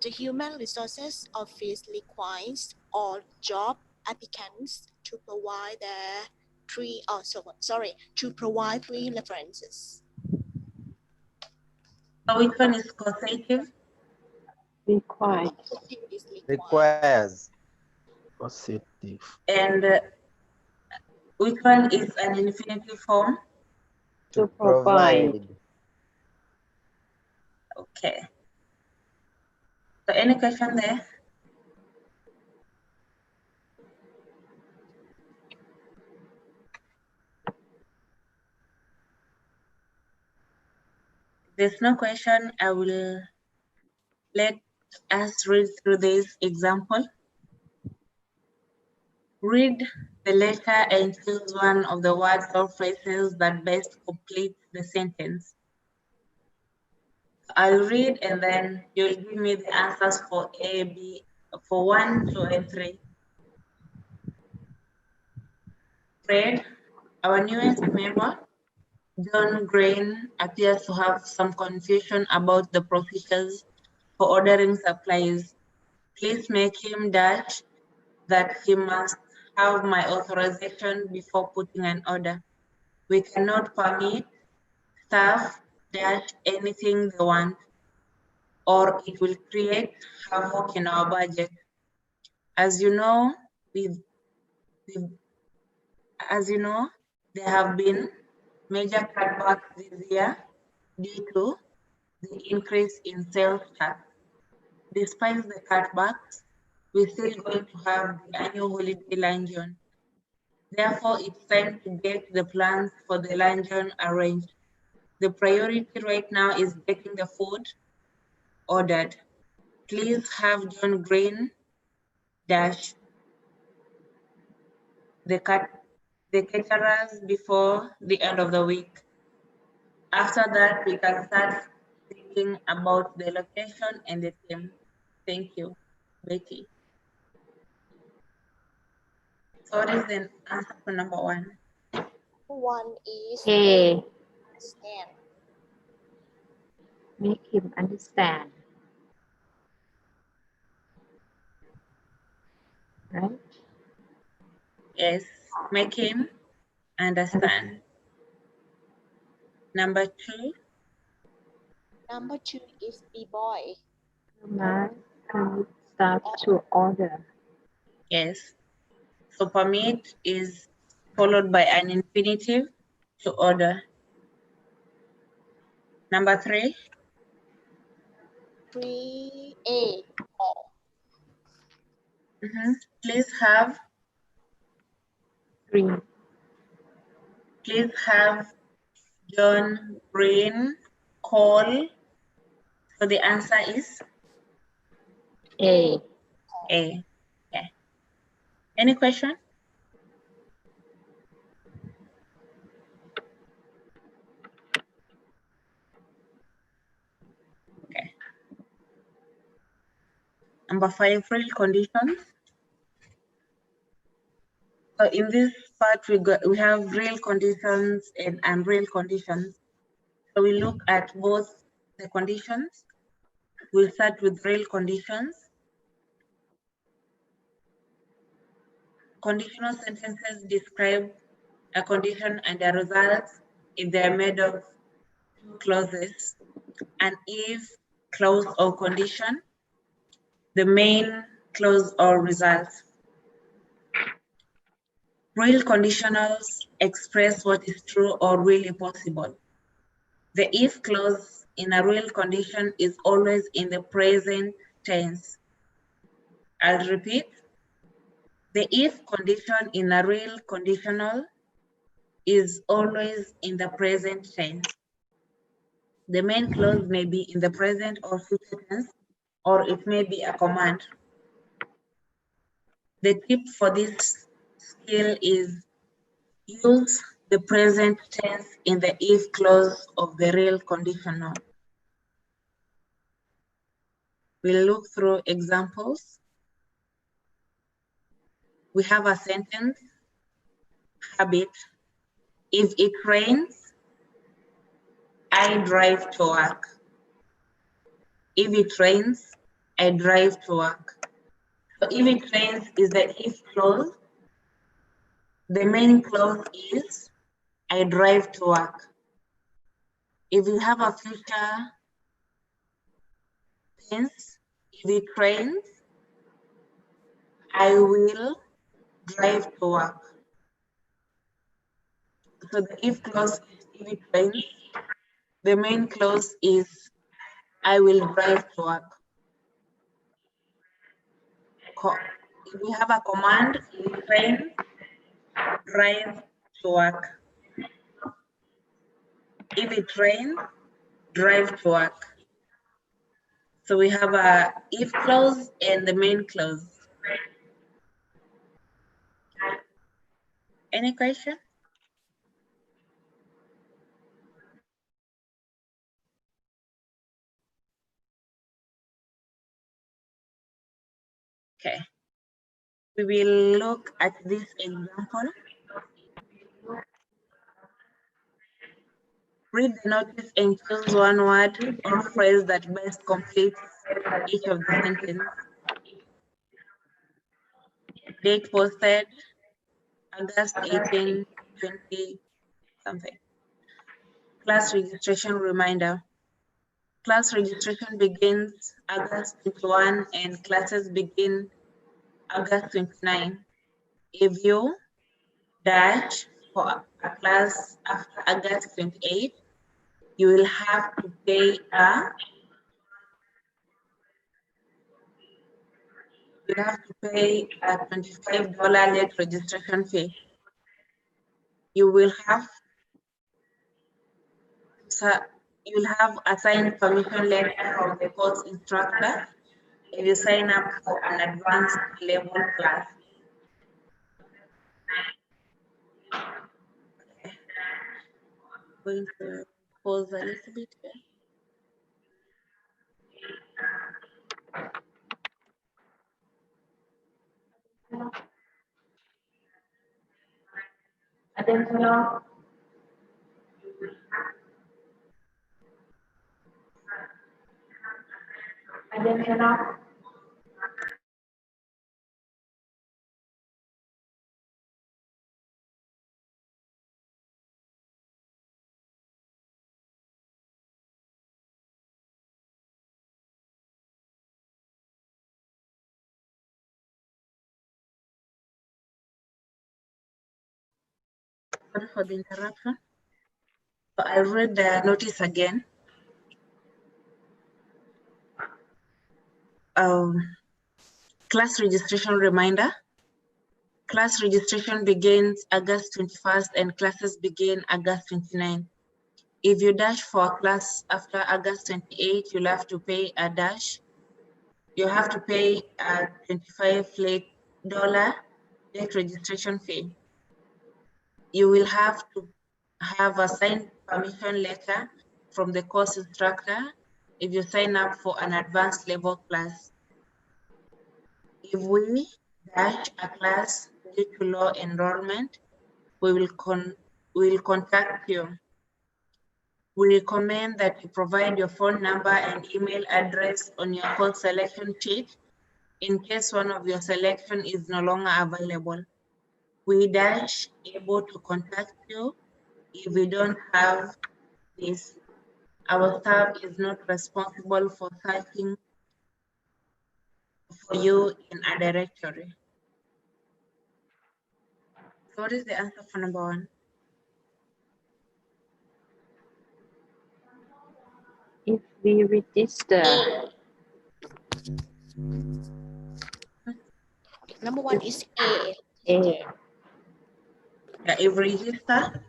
Speaker 3: The Human Resources Office requires all job applicants to provide three references.
Speaker 2: So which one is causative?
Speaker 1: Required.
Speaker 4: Requires.
Speaker 5: Positive.
Speaker 2: And which one is an infinitive form?
Speaker 1: To provide.
Speaker 2: Okay. So any question there? there's no question, I will let us read through this example. Read the letter and choose one of the words or phrases that best complete the sentence. I'll read and then you'll give me the answers for A, B, for 1, 2, and 3. Fred, our newest member, John Green, appears to have some confusion about the procedures for ordering supplies. Please make him dash that he must have my authorization before putting an order. We cannot permit staff dash anything they want, or it will create havoc in our budget. As you know, there have been major cutbacks this year due to the increase in sales tax. Despite the cutbacks, we're still going to have the annual holiday luncheon. Therefore, it's time to get the plans for the luncheon arranged. The priority right now is getting the food ordered. Please have John Green dash the caterers before the end of the week. After that, we can start thinking about the location and the team. Thank you, Betty. So what is the answer for number 1?
Speaker 3: One is
Speaker 1: A.
Speaker 3: understand.
Speaker 1: Make him understand. Right?
Speaker 2: Yes, make him understand. Number 2.
Speaker 3: Number 2 is be boy.
Speaker 1: Must permit staff to order.
Speaker 2: Yes. So permit is followed by an infinitive to order. Number 3.
Speaker 3: 3A. Call.
Speaker 2: Please have
Speaker 1: 3.
Speaker 2: John Green call. So the answer is
Speaker 1: A.
Speaker 2: A. Okay. Any question? Okay. Number 5, real conditions. So in this part, we have real conditions and unreal conditions. So we look at both the conditions. We'll start with real conditions. Conditional sentences describe a condition and a result if they're made of 2 clauses. An if clause or condition, the main clause or result. Real conditionals express what is true or really possible. The if clause in a real condition is always in the present tense. I'll repeat. The if condition in a real conditional is always in the present tense. The main clause may be in the present or future tense, or it may be a command. The tip for this skill is use the present tense in the if clause of the real conditional. We'll look through examples. We have a sentence, habit. If it rains, I drive to work. If it rains, I drive to work. So if it rains is the if clause. The main clause is I drive to work. If you have a future tense, if it rains, I will drive to work. So the if clause is if it rains. The main clause is I will drive to work. If we have a command, if it rains, drive to work. If it rains, drive to work. So we have a if clause and the main clause. Any question? Okay. We will look at this example. Read the notice and choose one word or phrase that best completes each of the sentence. Date posted, August 18, 20 something. Class registration reminder. Class registration begins August 21 and classes begin August 29. If you dash for a class after August 28, you will have to pay a $25 late registration fee. You will have assigned permission letter from the course instructor if you sign up for an advanced level class. Okay. Going to pause a little bit here.
Speaker 1: Attention. Attention.
Speaker 2: Sorry for the interruption. So I read the notice again. Class registration reminder. Class registration begins August 21st and classes begin August 29. If you dash for a class after August 28, you'll have to pay a dash. You have to pay a $25 late registration fee. You will have to have a signed permission letter from the course instructor if you sign up for an advanced level class. If we dash a class due to low enrollment, we will contact you. We recommend that you provide your phone number and email address on your course selection sheet in case one of your selection is no longer available. We dash able to contact you if we don't have this. Our staff is not responsible for searching for you in a directory. So what is the answer for number 1?
Speaker 1: If we register,
Speaker 3: Number 1 is A.
Speaker 1: A.
Speaker 2: Yeah, if register.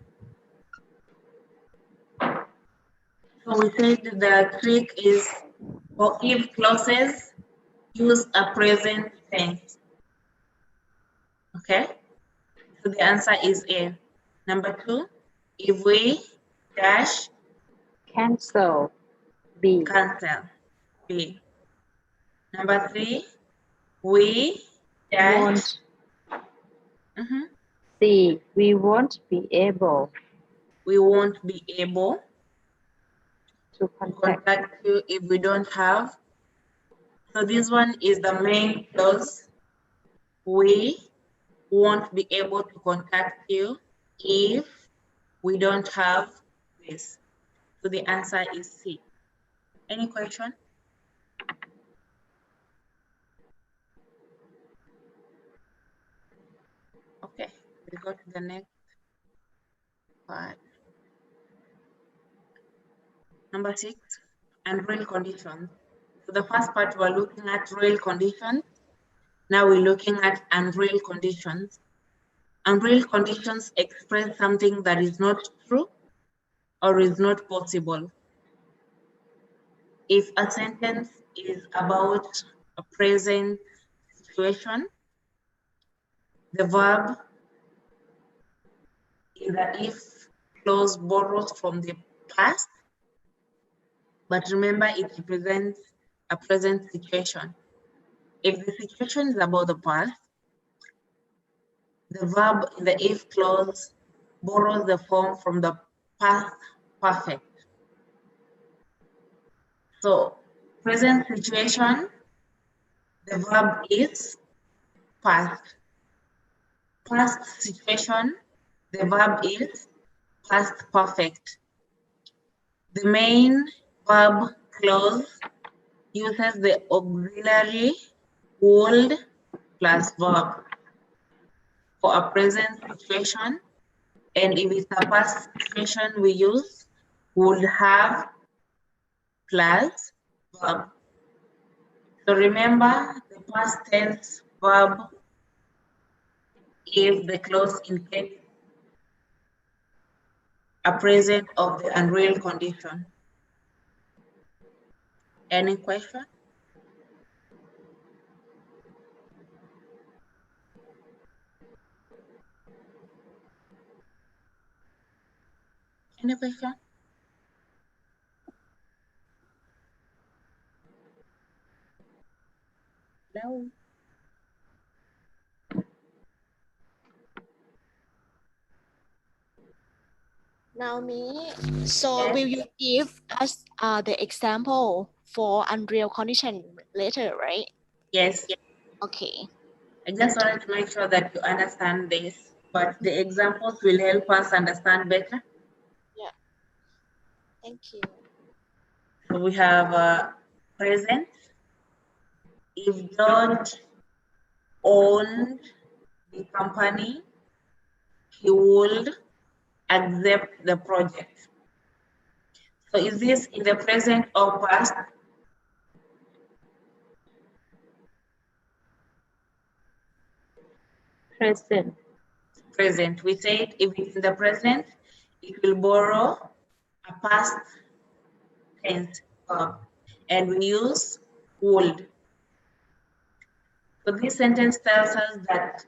Speaker 2: So we said the trick is for if clauses, use a present tense. Okay, so the answer is A. Number 2, if we dash,
Speaker 1: Cancel. B.
Speaker 2: cancel. B. Number 3, we dash.
Speaker 1: Won't. C. We won't be able
Speaker 2: We won't be able
Speaker 1: to
Speaker 2: to
Speaker 1: contact.
Speaker 2: contact you if we don't have. So this one is the main clause. We won't be able to contact you if we don't have this. So the answer is C. Any question? Okay, we go to the next part. Number 6, and real conditions. So the first part we're looking at real conditions. Now we're looking at unreal conditions. Unreal conditions express something that is not true or is not possible. if a sentence is about a present situation, the verb in the if clause borrows from the past, but remember it represents a present situation. If the situation is about the past, the verb in the if clause borrows the form from the past perfect. So present situation, the verb is past. Past situation, the verb is past perfect. The main verb clause uses the auxiliary would plus verb for a present situation, and if it's a past situation, we use would have plus verb. So remember, the past tense verb if the clause indicates a present of the unreal condition. Any question? Any question? Hello?
Speaker 3: Naomi, so
Speaker 2: Yes.
Speaker 3: will you give us the example for unreal condition later, right?
Speaker 2: Yes.
Speaker 3: Okay.
Speaker 2: I just wanted to make sure that you understand this, but the examples will help us understand better.
Speaker 3: Yeah. Thank you.
Speaker 2: So we have present. If George owned the company, he would accept the project. So is this in the present or past?
Speaker 1: Present.
Speaker 2: Present. We said if it's in the present, it will borrow a past tense verb, and we use would. So this sentence tells us that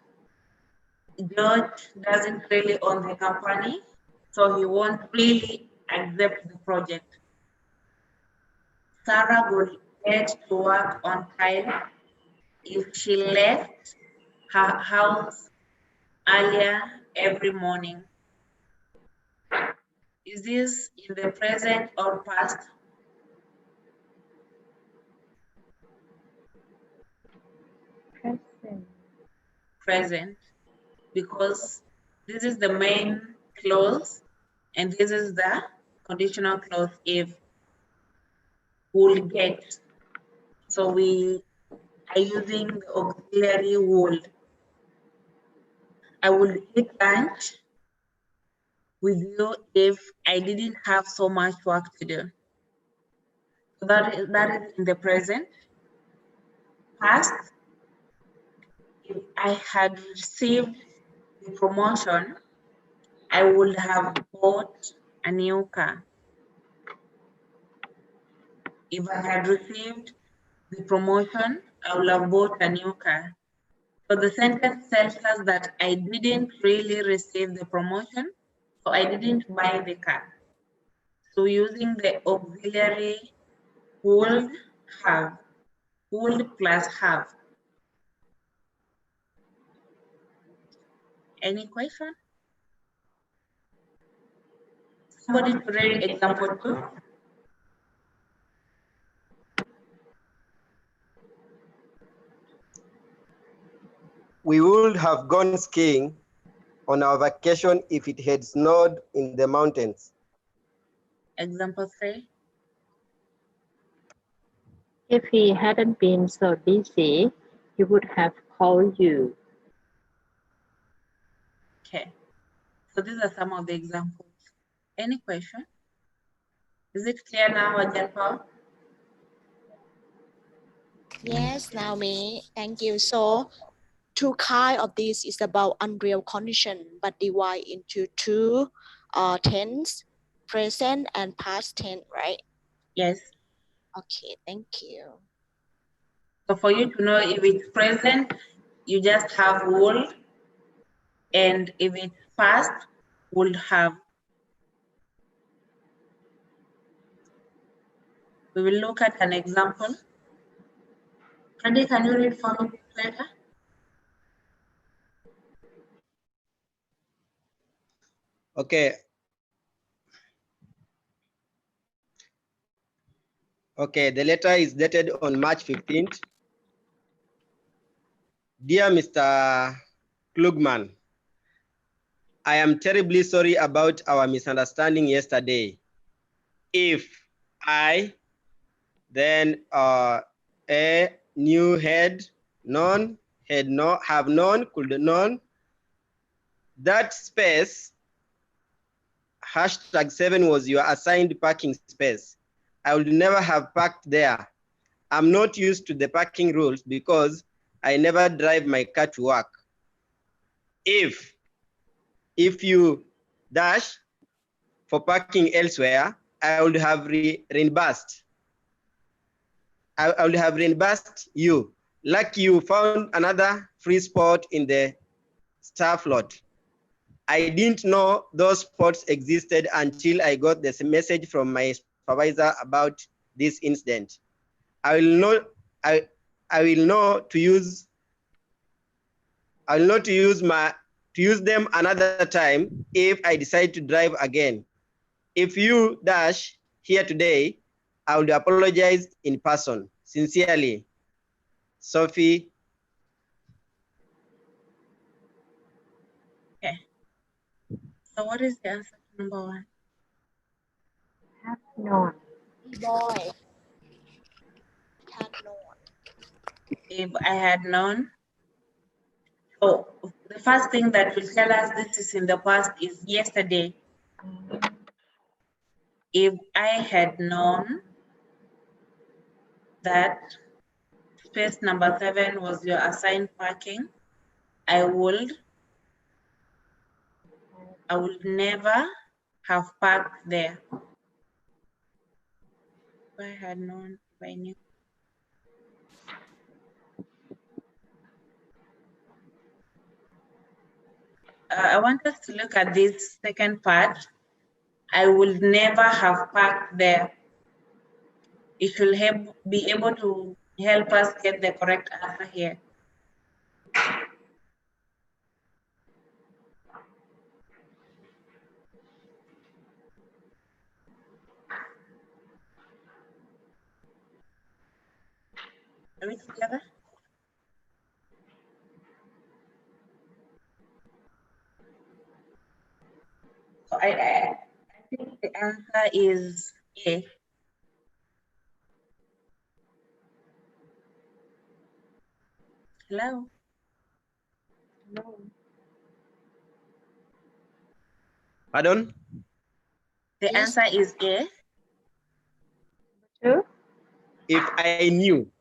Speaker 2: George doesn't really own the company, so he won't really accept the project. Sarah would get to work on time if she left her house earlier every morning. Is this in the present or past?
Speaker 1: Present.
Speaker 2: Present, because this is the main clause and this is the conditional clause if will get. So we are using the auxiliary would. I would eat lunch with you if I didn't have so much work to do. So that is in the present. Past, if I had received the promotion, I would have bought a new car. If I had received the promotion, I would have bought a new car. So the sentence tells us that I didn't really receive the promotion, so I didn't buy the car. So using the auxiliary would have, would plus have. Any question? Somebody to read example 2.
Speaker 4: We would have gone skiing on our vacation if it had snowed in the mountains.
Speaker 2: Example 3.
Speaker 1: If he hadn't been so busy, he would have called you.
Speaker 2: Okay. So these are some of the examples. Any question? Is it clear now, Ajahn Paul?
Speaker 3: Yes, Naomi, thank you. So two kind of this is about unreal condition, but divide into two tense, present and past tense, right?
Speaker 2: Yes.
Speaker 3: Okay, thank you.
Speaker 2: So for you to know if it's present, you just have would, and if it's past, would have. We will look at an example. Kandi, can you read for me later?
Speaker 4: Okay. Okay, the letter is dated on March 15th. Dear Mr. Klugman, I am terribly sorry about our misunderstanding yesterday. If I then a new had known, have known, could known that space #7 was your assigned parking space, I would never have parked there. I'm not used to the parking rules because I never drive my car to work. If you dash for parking elsewhere, I would have reimbursed. I would have reimbursed you. Lucky you found another free spot in the staff lot. I didn't know those spots existed until I got this message from my supervisor about this incident. I will know to use them another time if I decide to drive again. If you dash here today, I would apologize in person. Sincerely, Sophie.
Speaker 2: Okay. So what is the answer to number 1?
Speaker 1: Have known.
Speaker 3: Boy. Had known.
Speaker 2: If I had known. So the first thing that will tell us this is in the past is yesterday. If I had known that space number 7 was your assigned parking, I would never have parked there. If I had known, if I knew. I want us to look at this second part. I would never have parked there. It should be able to help us get the correct answer here. Are we together? So I think the answer is A. Hello?
Speaker 1: No.
Speaker 4: Pardon?
Speaker 2: The
Speaker 3: Yes.
Speaker 2: answer is A.
Speaker 1: 2.
Speaker 4: If I knew.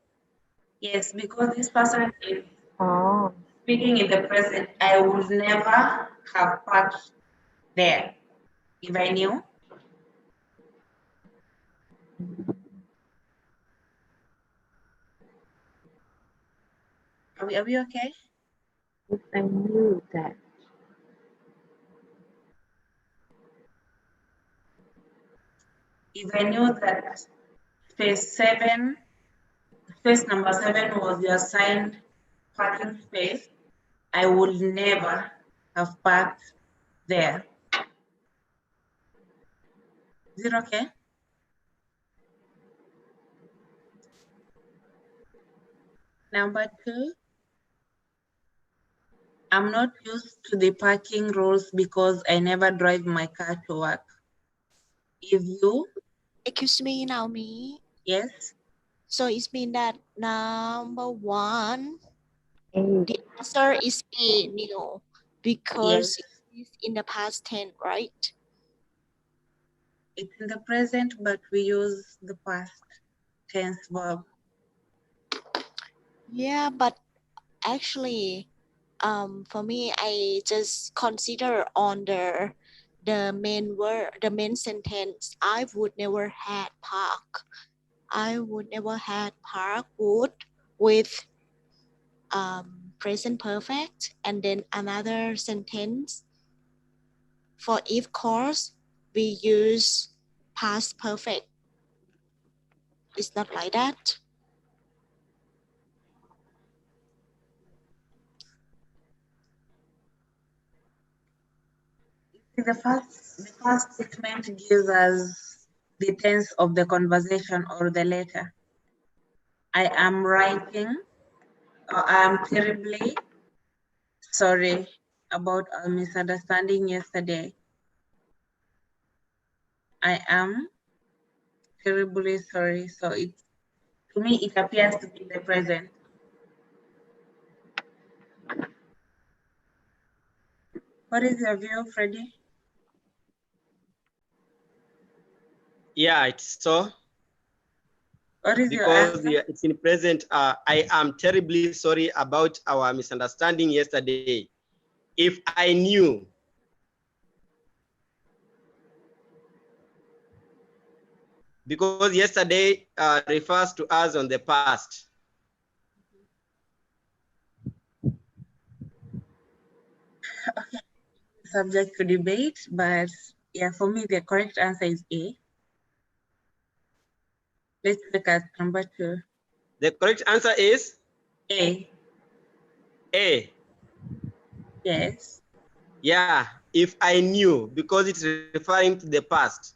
Speaker 2: Yes, because this person is
Speaker 1: Oh.
Speaker 2: speaking in the present. I would never have parked there if I knew. Are we okay?
Speaker 1: If I knew that.
Speaker 2: If I knew that space number 7 was your assigned parking space, I would never have parked there. Is it okay? Number 2, I'm not used to the parking rules because I never drive my car to work. If you,
Speaker 3: Excuse me, Naomi.
Speaker 2: yes,
Speaker 3: So it means that number 1,
Speaker 1: A.
Speaker 3: the answer is A, new, because
Speaker 2: yes,
Speaker 3: it is in the past tense, right?
Speaker 2: it's in the present, but we use the past tense verb.
Speaker 3: Yeah, but actually, for me, I just consider on the main word, the main sentence. I would never had park. I would never had park would with present perfect, and then another sentence for if course we use past perfect. It's not like that.
Speaker 2: The first statement gives us the tense of the conversation or the letter. I am writing, or I am terribly sorry about our misunderstanding yesterday. I am terribly sorry. So to me, it appears to be the present. What is your view, Freddie?
Speaker 4: Yeah, it's so.
Speaker 2: What is your
Speaker 4: Because
Speaker 2: answer?
Speaker 4: it's in present, I am terribly sorry about our misunderstanding yesterday. If I knew. Because yesterday refers to us on the past.
Speaker 2: Okay. Subject to debate, but yeah, for me, the correct answer is A. Let's look at number 2.
Speaker 4: The correct answer is?
Speaker 2: A.
Speaker 4: A.
Speaker 2: Yes.
Speaker 4: Yeah, if I knew, because it's referring to the past.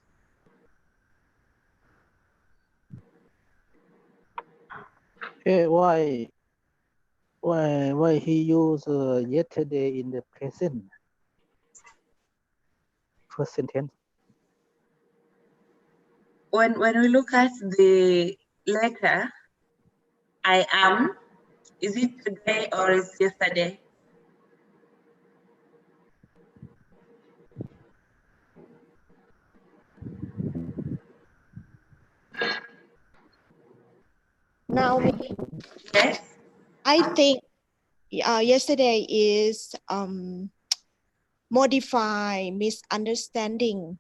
Speaker 5: Okay, why he used yesterday in the present first sentence?
Speaker 2: When we look at the letter, I am, is it today or is yesterday?
Speaker 3: Now,
Speaker 2: Yes.
Speaker 3: I think yesterday is modify misunderstanding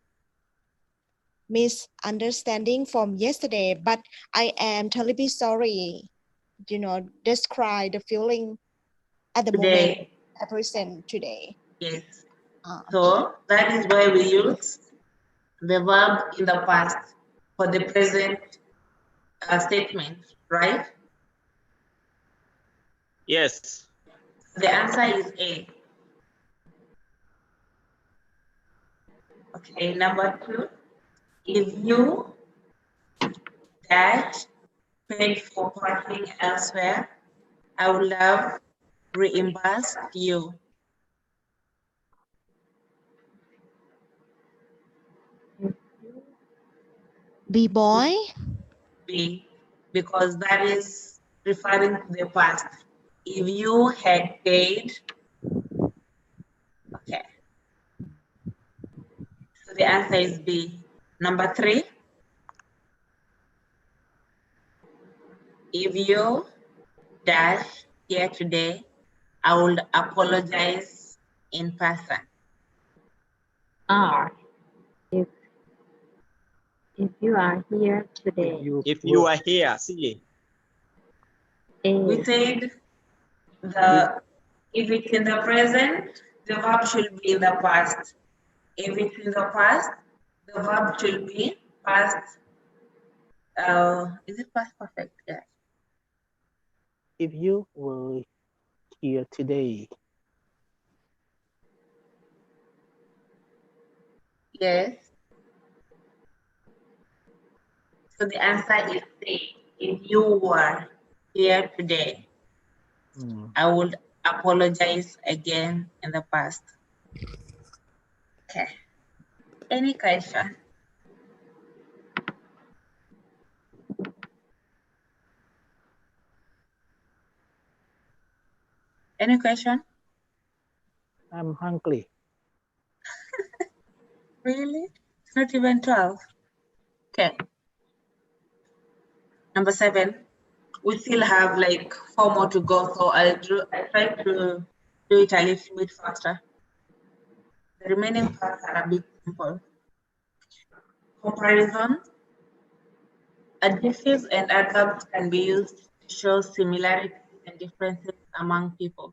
Speaker 3: from yesterday, but I am terribly sorry, describe the feeling at the moment,
Speaker 2: Today.
Speaker 3: at present, today.
Speaker 2: Yes.
Speaker 3: Okay.
Speaker 2: So that is why we use the verb in the past for the present statement, right?
Speaker 4: Yes.
Speaker 2: The answer is A. Okay, number 2. If you dash paid for parking elsewhere, I would have reimbursed you.
Speaker 3: B boy.
Speaker 2: B, because that is referring to the past. If you had paid, okay. So the answer is B. Number 3, if you dash here today, I will apologize in person.
Speaker 1: R. If you are here today.
Speaker 4: If you are here, see.
Speaker 1: A.
Speaker 2: We said if it's in the present, the verb should be in the past. If it's in the past, the verb should be past. Is it past perfect? Yes.
Speaker 5: If you were here today.
Speaker 2: Yes. So the answer is C. If you were here today, I would apologize again in the past. Okay. Any question? Any question?
Speaker 5: I'm hungry.
Speaker 2: Really? It's not even 12. Okay. Number 7. We still have like 4 more to go, so I'll try to do it a little bit faster. The remaining parts are a bit simple. Comparison. Adjectives and adverbs can be used to show similarities and differences among people,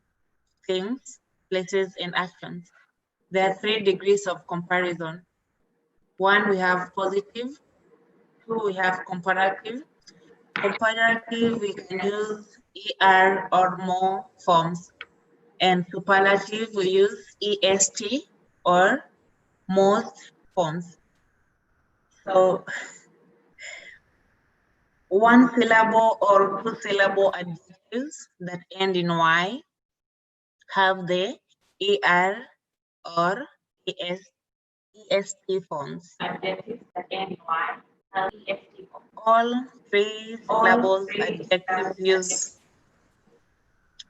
Speaker 2: things, places, and actions. There are 3 degrees of comparison. 1, we have positive. 2, we have comparative. Comparative, we can use ER or more forms. And superlative, we use EST or most forms. So 1 syllable or 2 syllable adjectives that end in Y have the ER or EST forms.
Speaker 1: Adjectives that end in Y have EST form.
Speaker 2: All 3 syllables adjectives use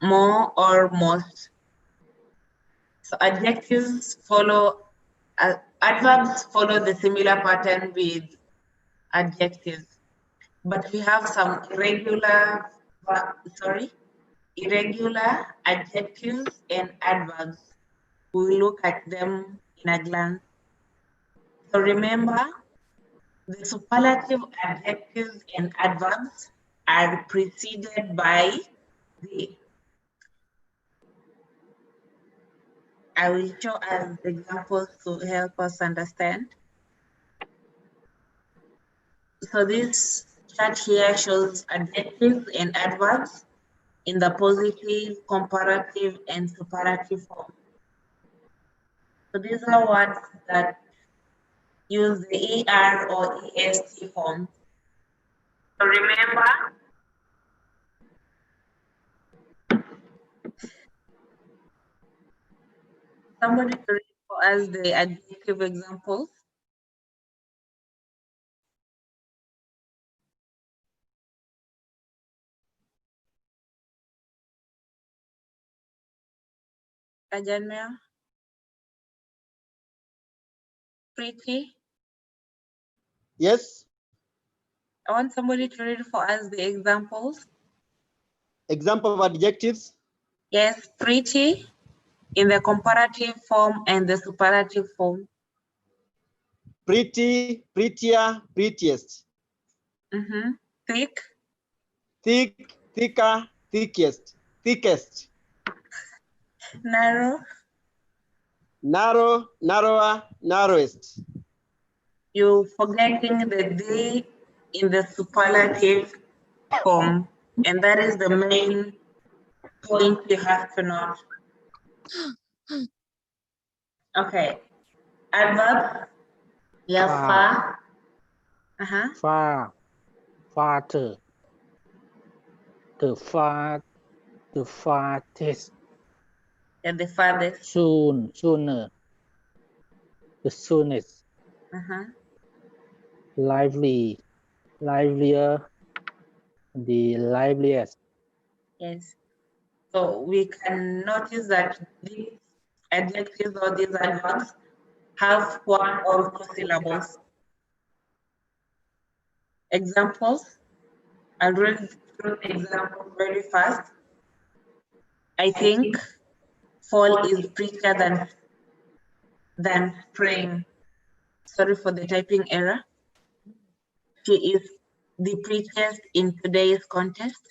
Speaker 2: more or most. So adjectives follow, adverbs follow the similar pattern with adjectives, but we have some irregular adjectives and adverbs. We will look at them in a glance. So remember, the superlative adjectives and adverbs are preceded by the. I will show us examples to help us understand. So this chart here shows adjectives and adverbs in the positive, comparative, and superlative form. So these are words that use the ER or EST form. So remember, somebody to read for us the adjective examples. Ajanmia, Pretty.
Speaker 4: Yes.
Speaker 2: I want somebody to read for us the examples.
Speaker 4: Example of adjectives.
Speaker 2: Yes, pretty in the comparative form and the superlative form.
Speaker 4: Pretty, prettier, prettiest.
Speaker 2: Thick.
Speaker 4: Thick, thicker, thickest, thickest.
Speaker 2: Narrow.
Speaker 4: Narrow, narrower, narrowest.
Speaker 2: You forgetting the D in the superlative form, and that is the main point you have to know. Okay. Adverb. Yeah, far.
Speaker 5: Far, farther. The farthest.
Speaker 2: Yeah, the farthest.
Speaker 5: Soon, sooner. The soonest. Lively, livelier. The liveliest.
Speaker 2: Yes. So we can notice that these adjectives or these adverbs have 1 or 2 syllables. Examples. I'll read through the examples very fast. I think fall is prettier than spring. Sorry for the typing error. She is the prettiest in today's contest.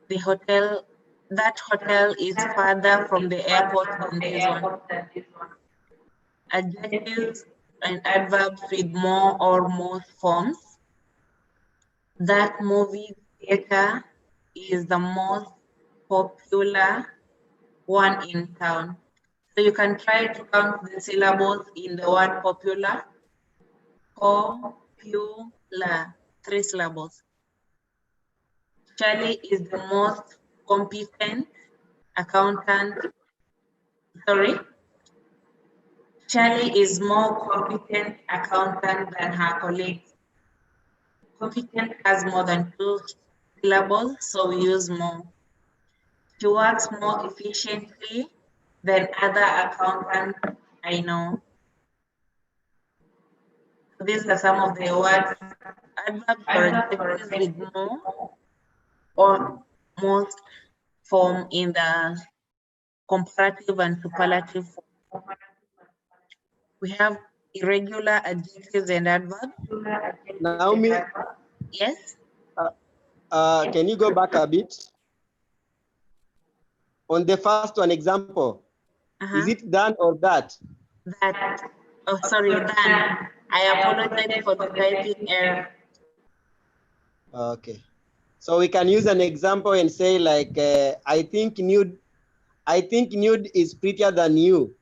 Speaker 2: That hotel is farther from the airport than this one. Adjectives and adverbs with more or most forms. That movie theater is the most popular one in town. So you can try to count the syllables in the word popular. Popular, 3 syllables. Charlie is the most competent accountant. Charlie is more competent accountant than her colleagues. Competent has more than 2 syllables, so we use more. She works more efficiently than other accountants I know. So these are some of the words, adverbs or adjectives with more or most form in the comparative and superlative form. We have irregular adjectives and adverbs.
Speaker 4: Naomi,
Speaker 2: Yes.
Speaker 4: can you go back a bit? On the first one example, is it done or that?
Speaker 2: That. Oh, sorry, done. I apologize for the typing error.
Speaker 4: Okay. So we can use an example and say like, I think nude is prettier than you.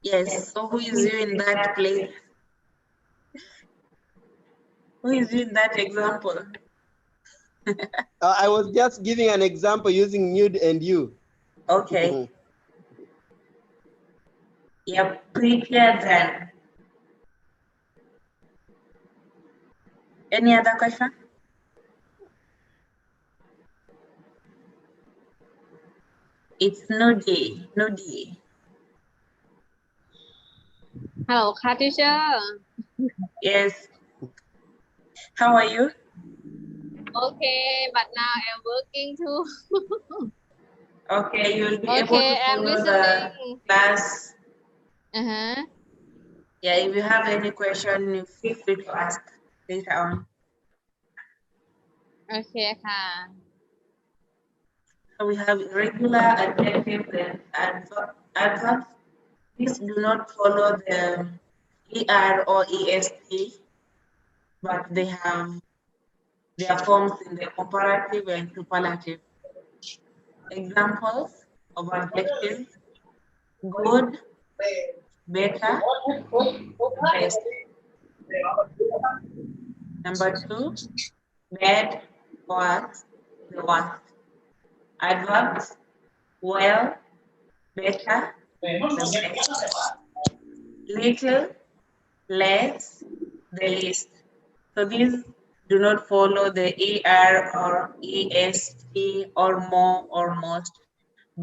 Speaker 2: Yes. So who is you in that place? Who is you in that example?
Speaker 4: I was just giving an example using nude and you.
Speaker 2: Okay. Yep, prettier than. Any other question? It's nudie, nudie.
Speaker 6: Hello,ค่ะ teacher.
Speaker 2: Yes. How are you?
Speaker 6: Okay, but now I'm working too.
Speaker 2: Okay, you'll be able
Speaker 6: Okay,
Speaker 2: to
Speaker 6: I'm
Speaker 2: follow the
Speaker 6: listening.
Speaker 2: class.
Speaker 6: Uh-huh.
Speaker 2: Yeah, if you have any question, feel free to ask later on.
Speaker 6: Okay,ค่ะ.
Speaker 2: So we have irregular adjectives and adverbs. These do not follow the ER or EST, but they have their forms in the comparative and superlative. Examples of adjectives: good, better, best. Number 2, bad, worse, the worst. Adverbs: well, better, the best. Little, less, the least. So these do not follow the ER or EST or more or most,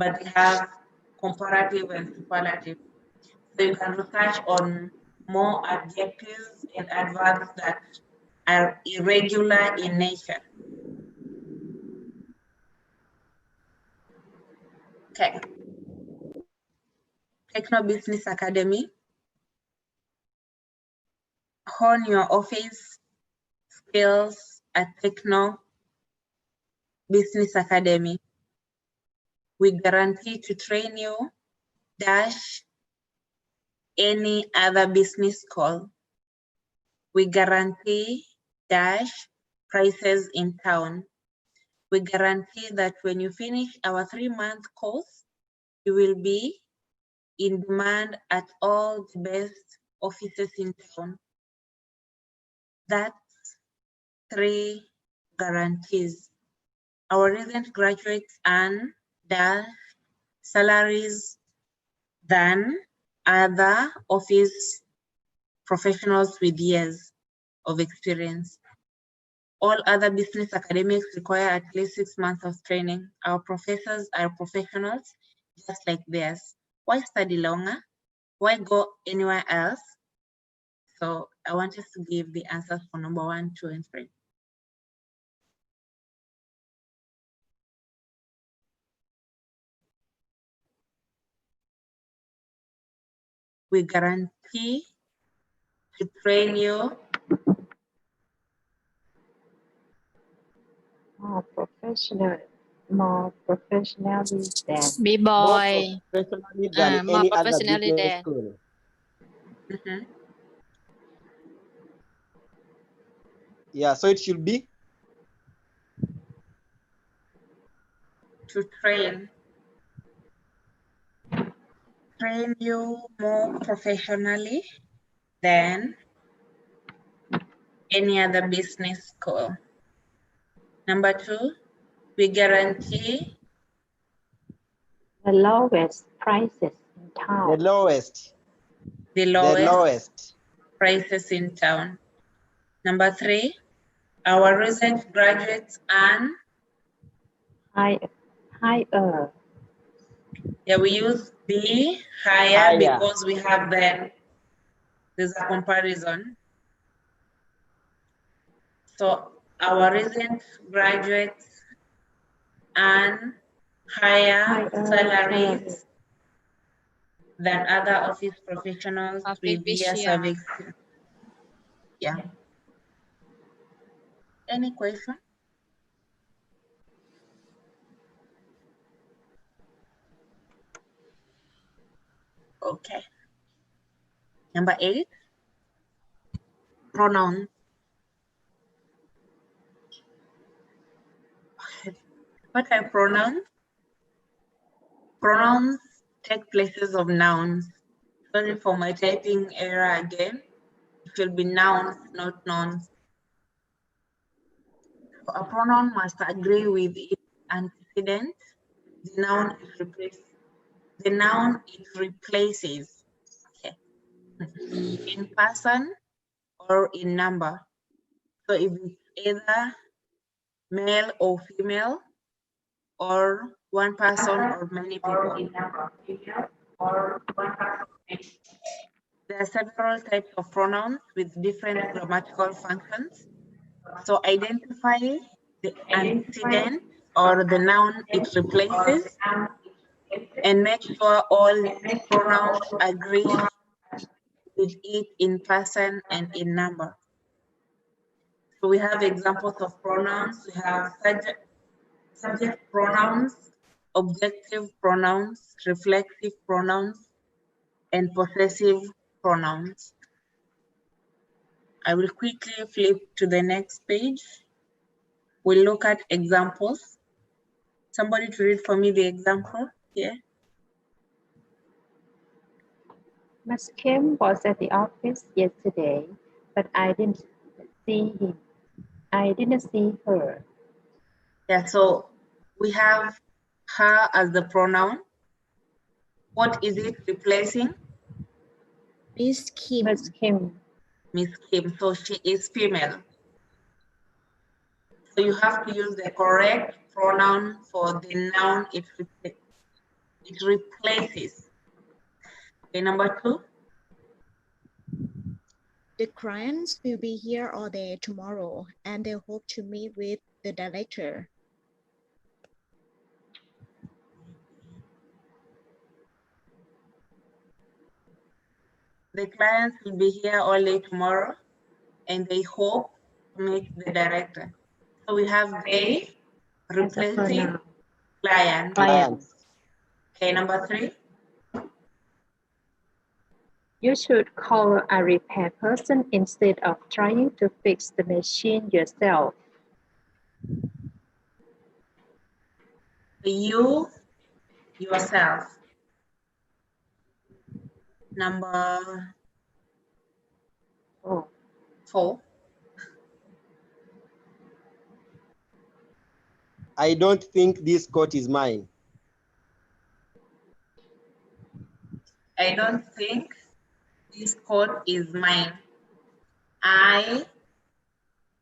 Speaker 2: but they have comparative and superlative. So you can research on more adjectives and adverbs that are irregular in nature. Okay. Techno Business Academy. Hone your office skills at Techno Business Academy. We guarantee to train you dash any other business call. We guarantee dash prices in town. We guarantee that when you finish our 3-month course, you will be in demand at all the best offices in town. That's 3 guarantees. Our recent graduates earn dash salaries than other office professionals with years of experience. All other business academics require at least 6 months of training. Our professors are professionals just like theirs. Why study longer? Why go anywhere else? So I want us to give the answers for number 1, 2, and 3. We guarantee to train you
Speaker 1: More professionally than
Speaker 6: B-boy.
Speaker 4: More professionally than
Speaker 6: More
Speaker 4: any other
Speaker 6: professionally
Speaker 4: business
Speaker 6: than.
Speaker 4: school. Yeah, so it should be
Speaker 2: to train you more professionally than any other business school. Number 2, we guarantee
Speaker 1: the lowest prices in
Speaker 4: the
Speaker 1: town.
Speaker 4: lowest.
Speaker 2: the
Speaker 4: The
Speaker 2: lowest
Speaker 4: lowest.
Speaker 2: prices in town. Number 3, our recent graduates earn.
Speaker 1: Higher.
Speaker 2: Yeah, we use the higher
Speaker 4: Higher.
Speaker 2: because we have then, there's a comparison. So our recent graduates earn higher salaries than other office professionals with years of experience. Yeah. Any question? Okay. Number 8, pronouns. What are pronouns? Pronouns take places of nouns. Sorry for my typing error again. It will be nouns, not nouns. A pronoun must agree with its antecedent. The noun it replaces. The noun it replaces. Okay. In person or in number. So if it's either male or female, or one person or many people. There are several types of pronouns with different grammatical functions. So identify the antecedent or the noun it replaces, and make sure all pronouns agree with it in person and in number. So we have examples of pronouns. We have subject pronouns, objective pronouns, reflexive pronouns, and possessive pronouns. I will quickly flip to the next page. We'll look at examples. Somebody to read for me the example here.
Speaker 1: Ms. Kim was at the office yesterday, but I didn't see him. I didn't see her.
Speaker 2: Yeah, so we have her as the pronoun. What is it replacing?
Speaker 3: Miss Kim.
Speaker 1: Ms. Kim.
Speaker 2: Miss Kim, so she is female. So you have to use the correct pronoun for the noun it replaces. Okay, number 2.
Speaker 3: The clients will be here all day tomorrow, and they hope to meet with the director.
Speaker 2: The clients will be here all day tomorrow, and they hope to meet the director. So we have they replacing clients. Okay, number 3.
Speaker 1: You should call a repair person instead of trying to fix the machine yourself.
Speaker 2: You yourself. Number 4.
Speaker 4: I don't think this coat is mine.
Speaker 2: I don't think this coat is mine. I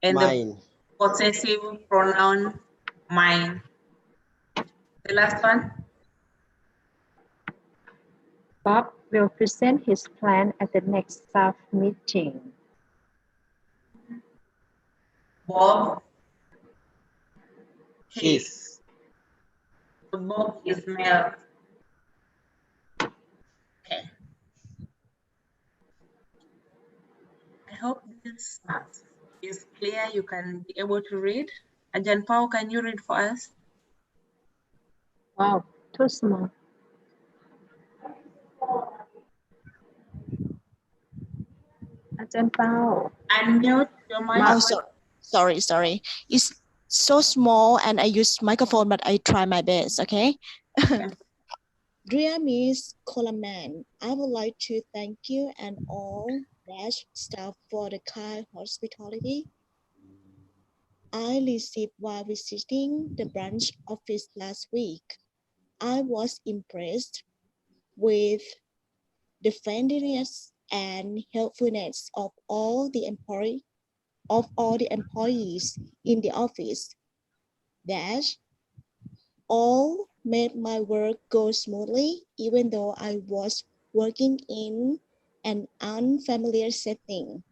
Speaker 2: and
Speaker 4: Mine.
Speaker 2: the possessive pronoun mine. The last one.
Speaker 1: Bob will present his plan at the next staff meeting.
Speaker 2: Bob.
Speaker 4: His.
Speaker 2: So Bob is male. Okay. I hope this is clear. You can be able to read. Ajan Pao, can you read for us?
Speaker 1: Wow, too small. Ajahn Pao.
Speaker 2: Unmute your mic.
Speaker 3: Oh, sorry. It's so small, and I use microphone, but I try my best. Okay. Dear Miss Coleman, I would like to thank you and all Dash staff for the kind hospitality I received while visiting the branch office last week. I was impressed with the friendliness and helpfulness of all the employees in the office. Dash all made my work go smoothly, even though I was working in an unfamiliar setting.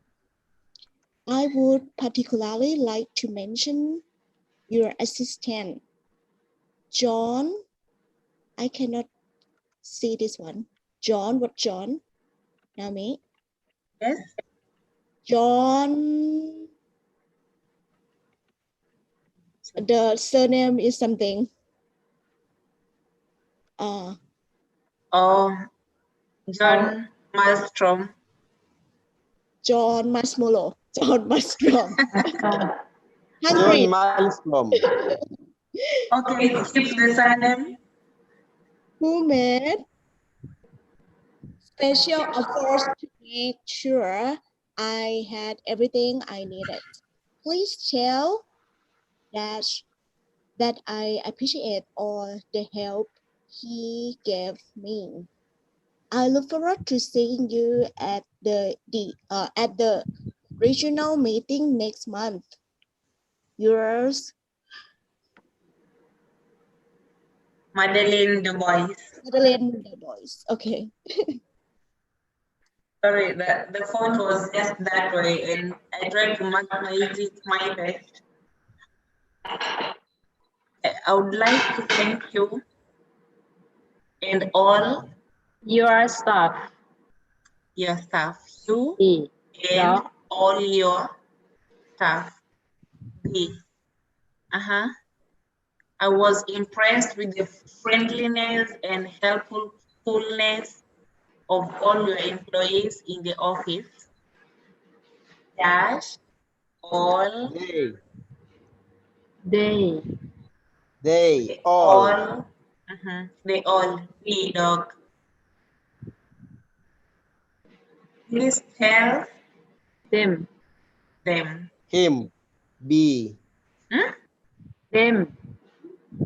Speaker 3: I would particularly like to mention your assistant, John. I cannot see this one. John, what John? Naomi?
Speaker 2: Yes.
Speaker 3: John, the surname is something.
Speaker 2: Oh, John Malmstrom.
Speaker 3: John Marshmallow. John Marshmallow.
Speaker 4: John
Speaker 3: Hungry.
Speaker 4: Malmstrom.
Speaker 2: Okay, keep the surname.
Speaker 3: Who made special efforts to make sure I had everything I needed. Please tell that I appreciate all the help he gave me. I look forward to seeing you at the regional meeting next month. Yours,
Speaker 2: Madeline Du Bois.
Speaker 3: Madeleine Du Bois. Okay.
Speaker 2: Sorry, the font was just that way, and I tried to maximize it my best. I would like to thank you and all
Speaker 1: Your staff.
Speaker 2: your staff. You
Speaker 1: B.
Speaker 2: and
Speaker 1: Yeah.
Speaker 2: all your staff. B. I was impressed with the friendliness and helpfulness of all your employees in the office. Dash all.
Speaker 4: They all.
Speaker 2: They all. B. Dog. Please tell
Speaker 1: Them.
Speaker 2: them.
Speaker 4: Him. B.
Speaker 1: Them.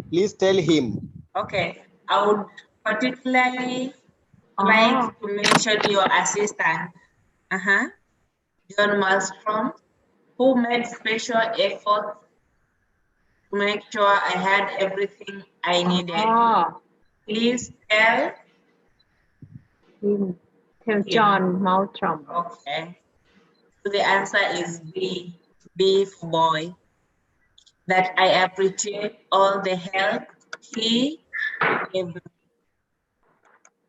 Speaker 4: Please tell him.
Speaker 2: Okay. I would particularly like to mention your assistant, John Malmstrom, who made special effort to make sure I had everything I needed. Please tell
Speaker 1: Him. Tell John Malmstrom.
Speaker 2: Okay. So the answer is B. B for boy. That I appreciate all the help he gave me.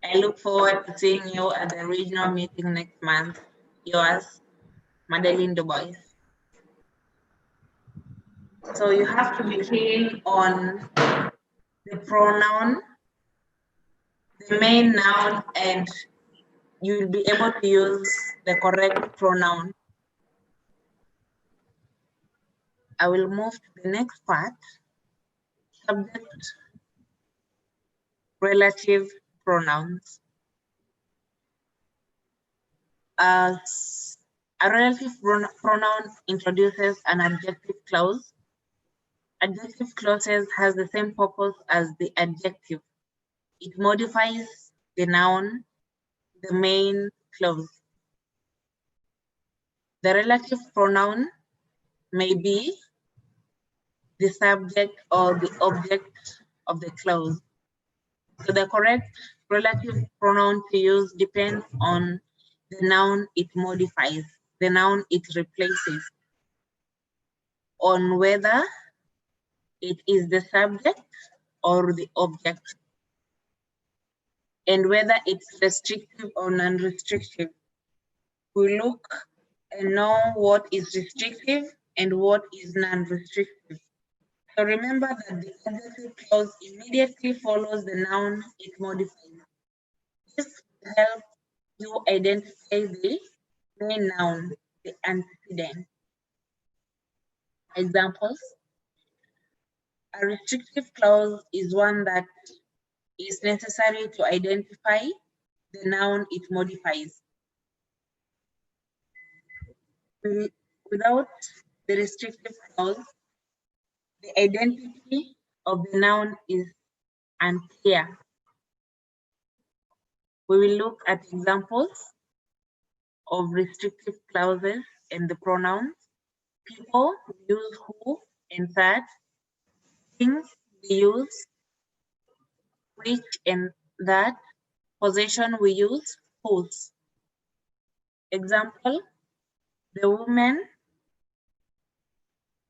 Speaker 2: I look forward to seeing you at the regional meeting next month. Yours, Madeline Du Bois. So you have to be keen on the pronoun, the main noun, and you'll be able to use the correct pronoun. I will move to the next part. Subject, relative pronouns. As a relative pronoun introduces an adjective clause. Adjective clauses has the same purpose as the adjective. It modifies the noun, the main clause. The relative pronoun may be the subject or the object of the clause. So the correct relative pronoun to use depends on the noun it modifies, the noun it replaces, on whether it is the subject or the object, and whether it's restrictive or non-restrictive. We look and know what is restrictive and what is non-restrictive. So remember that the adjective clause immediately follows the noun it modifies. This helps you identify the main noun, the antecedent. Examples. A restrictive clause is one that is necessary to identify the noun it modifies. Without the restrictive clause, the identity of the noun is unclear. We will look at examples of restrictive clauses and the pronouns. People use who and that. Things we use which and that. Possession we use whose. Example, the woman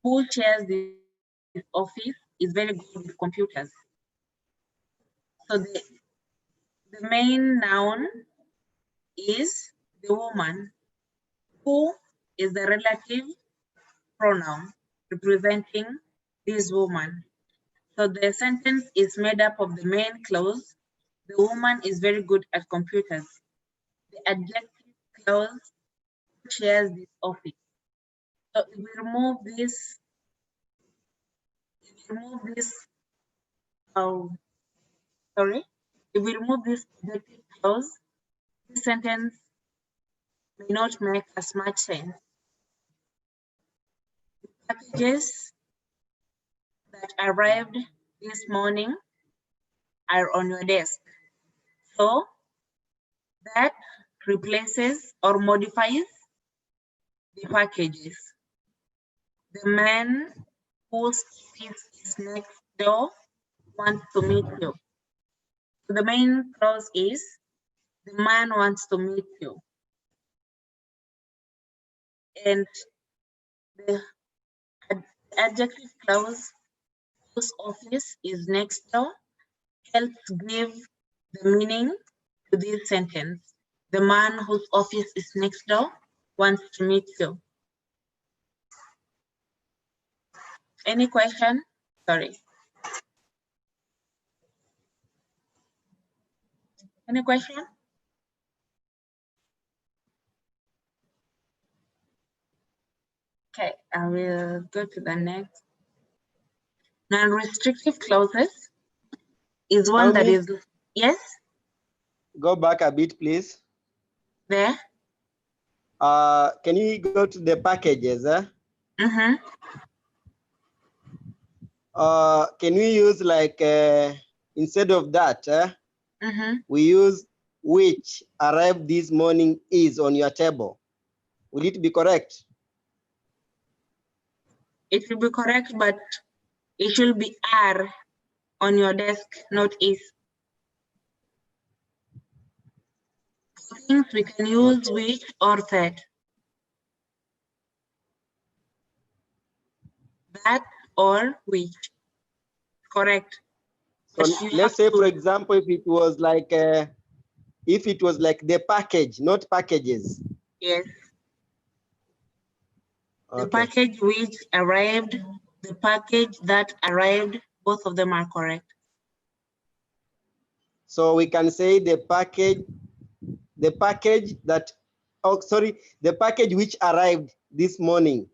Speaker 2: who shares this office is very good with computers. So the The main noun is the woman. Who is the relative pronoun representing this woman. So the sentence is made up of the main clause. The woman is very good at computers. The adjective clause shares this office. So if we remove this, if we remove this adjective clause, this sentence may not make as much sense. The packages that arrived this morning are on your desk. So that replaces or modifies the packages. The man whose office is next door wants to meet you. So the main clause is the man wants to meet you. And the adjective clause whose office is next door helps give the meaning to this sentence. The man whose office is next door wants to meet you. Any question? Sorry. Any question? Okay, I will go to the next. Non-restrictive clauses is one that is, yes?
Speaker 4: Go back a bit, please.
Speaker 2: There?
Speaker 4: Can you go to the packages?
Speaker 2: Mm-hmm.
Speaker 4: Can we use like, instead of that, we use which arrived this morning is on your table. Will it be correct?
Speaker 2: It will be correct, but it should be are on your desk, not is. Things we can use which or that. That or which. Correct.
Speaker 4: So let's say, for example, if it was like the package, not packages.
Speaker 2: Yes.
Speaker 4: Okay.
Speaker 2: The package which arrived, the package that arrived, both of them are correct.
Speaker 4: So we can say the package that, the package which arrived this morning.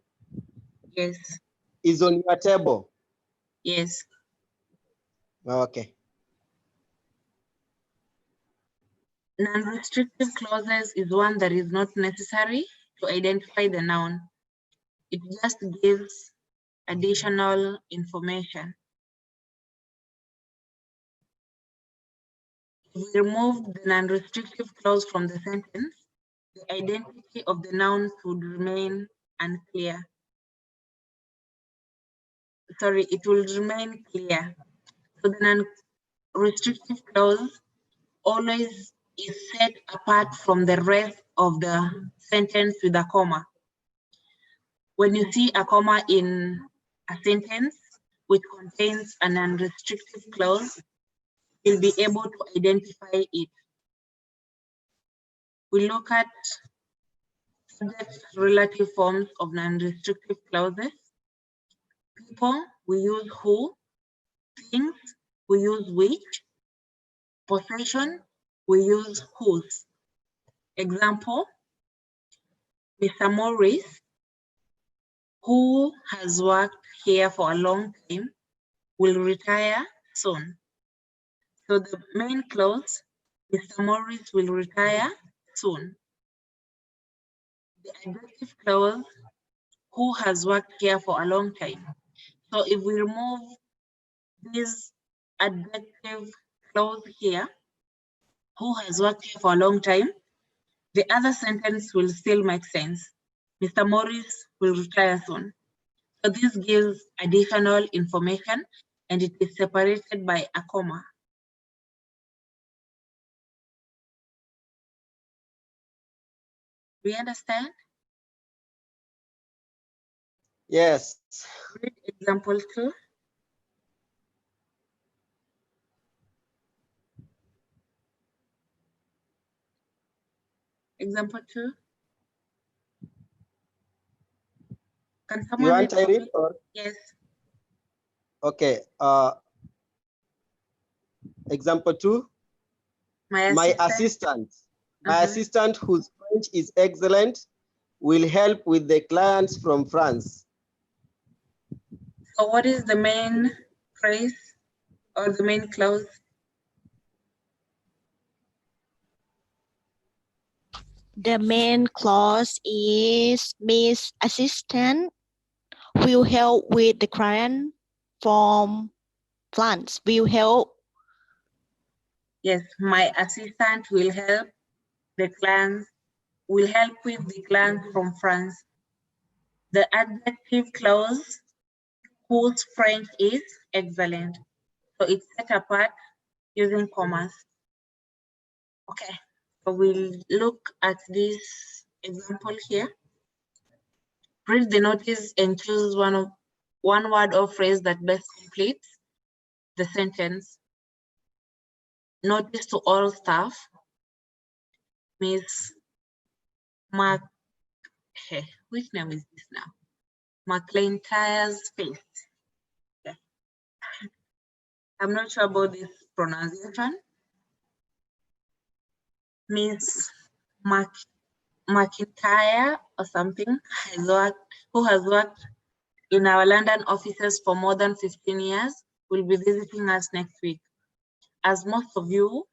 Speaker 2: Yes.
Speaker 4: Is on your table.
Speaker 2: Yes.
Speaker 4: Okay.
Speaker 2: Non-restrictive clauses is one that is not necessary to identify the noun. It just gives additional information. If we remove the non-restrictive clause from the sentence, the identity of the nouns would remain unclear. Sorry, it will remain clear. So the non-restrictive clause always is set apart from the rest of the sentence with a comma. When you see a comma in a sentence which contains an unrestricted clause, you'll be able to identify it. We look at subject relative forms of non-restrictive clauses. People, we use who. Things, we use which. Possession, we use whose. Example, Mr. Morris, who has worked here for a long time, will retire soon. So the main clause, Mr. Morris will retire soon. The adjective clause, who has worked here for a long time. So if we remove this adjective clause here, who has worked here for a long time, the other sentence will still make sense. Mr. Morris will retire soon. So this gives additional information and it is separated by a comma. Do you understand?
Speaker 4: Yes.
Speaker 2: Read example 2. Example 2. Can
Speaker 4: You
Speaker 2: someone
Speaker 4: want I
Speaker 2: read?
Speaker 4: read or?
Speaker 2: Yes.
Speaker 4: Okay. Example 2.
Speaker 2: My
Speaker 4: My
Speaker 2: assistant.
Speaker 4: assistant whose French is excellent will help with the clients from France.
Speaker 2: So what is the main phrase or the main clause?
Speaker 3: The main clause is Miss Assistant will help with the client from France. Will help.
Speaker 2: Yes, my assistant will help the clients, will help with the clients from France. The adjective clause whose French is excellent. So it's set apart using commas. Okay, so we'll look at this example here. Read the notice and choose one word or phrase that best completes the sentence. Notice to all staff. Miss Mark, hey, which name is this now? McIntyre's face. Okay. I'm not sure about this pronunciation. Miss McIntyre or something who has worked in our London offices for more than 15 years, will be visiting us next week. As most of you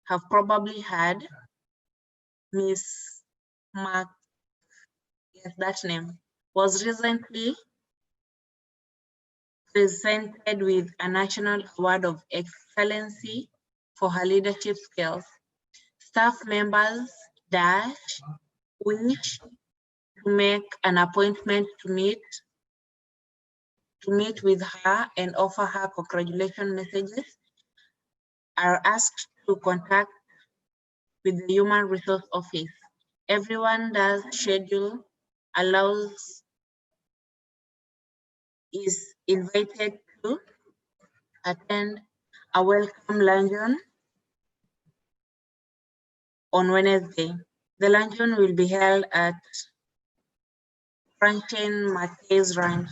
Speaker 2: have probably heard, Miss yes, that name, was recently presented with a National Award of Excellency for her leadership skills. Staff members wish to make an appointment to meet with her and offer her congratulation messages, are asked to contact with the Human Resource Office. Everyone does schedule is invited to attend a welcome luncheon on Wednesday. The luncheon will be held at Franklin McKay's Ranch.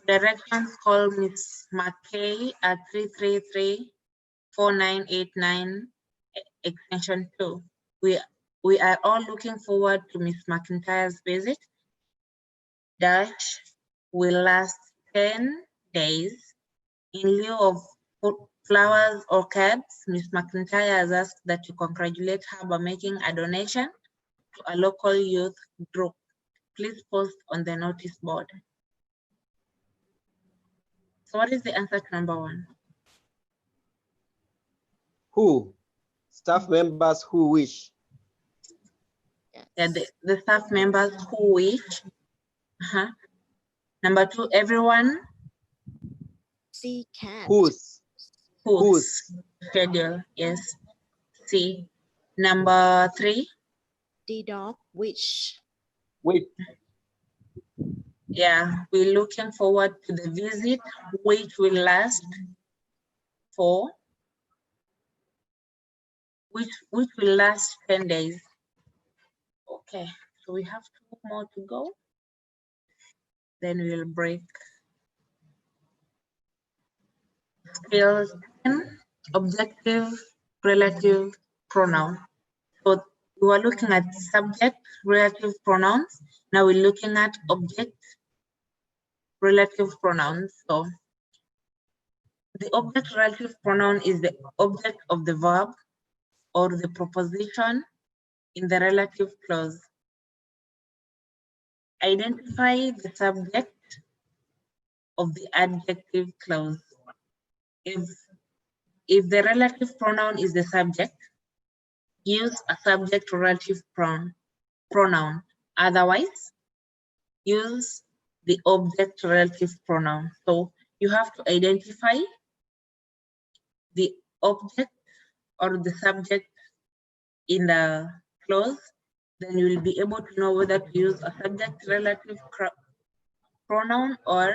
Speaker 2: Directions: call Ms. McKay at 333-4989 extension 2. We are all looking forward to Ms. McIntyre's visit. Will last 10 days. In lieu of flowers or cards, Ms. McIntyre has asked that you congratulate her by making a donation to a local youth group. Please post on the notice board. So what is the answer to number 1?
Speaker 4: Who? Staff members who wish.
Speaker 2: Yeah, the staff members who wish. Number 2, everyone.
Speaker 3: C, can't.
Speaker 4: Whose
Speaker 2: schedule, yes. C. Number 3.
Speaker 3: The dog which.
Speaker 2: Yeah, we're looking forward to the visit, which will last for, which will last 10 days. Okay, so we have 2 more to go. Then we'll break. Skills 10, objective, relative pronoun. So we were looking at subject, relative pronouns. Now we're looking at object, relative pronouns. So the object relative pronoun is the object of the verb or the proposition in the relative clause. Identify the subject of the adjective clause. If the relative pronoun is the subject, use a subject relative pronoun. Otherwise, use the object relative pronoun. So you have to identify the object or the subject in the clause, then you will be able to know whether to use a subject relative pronoun or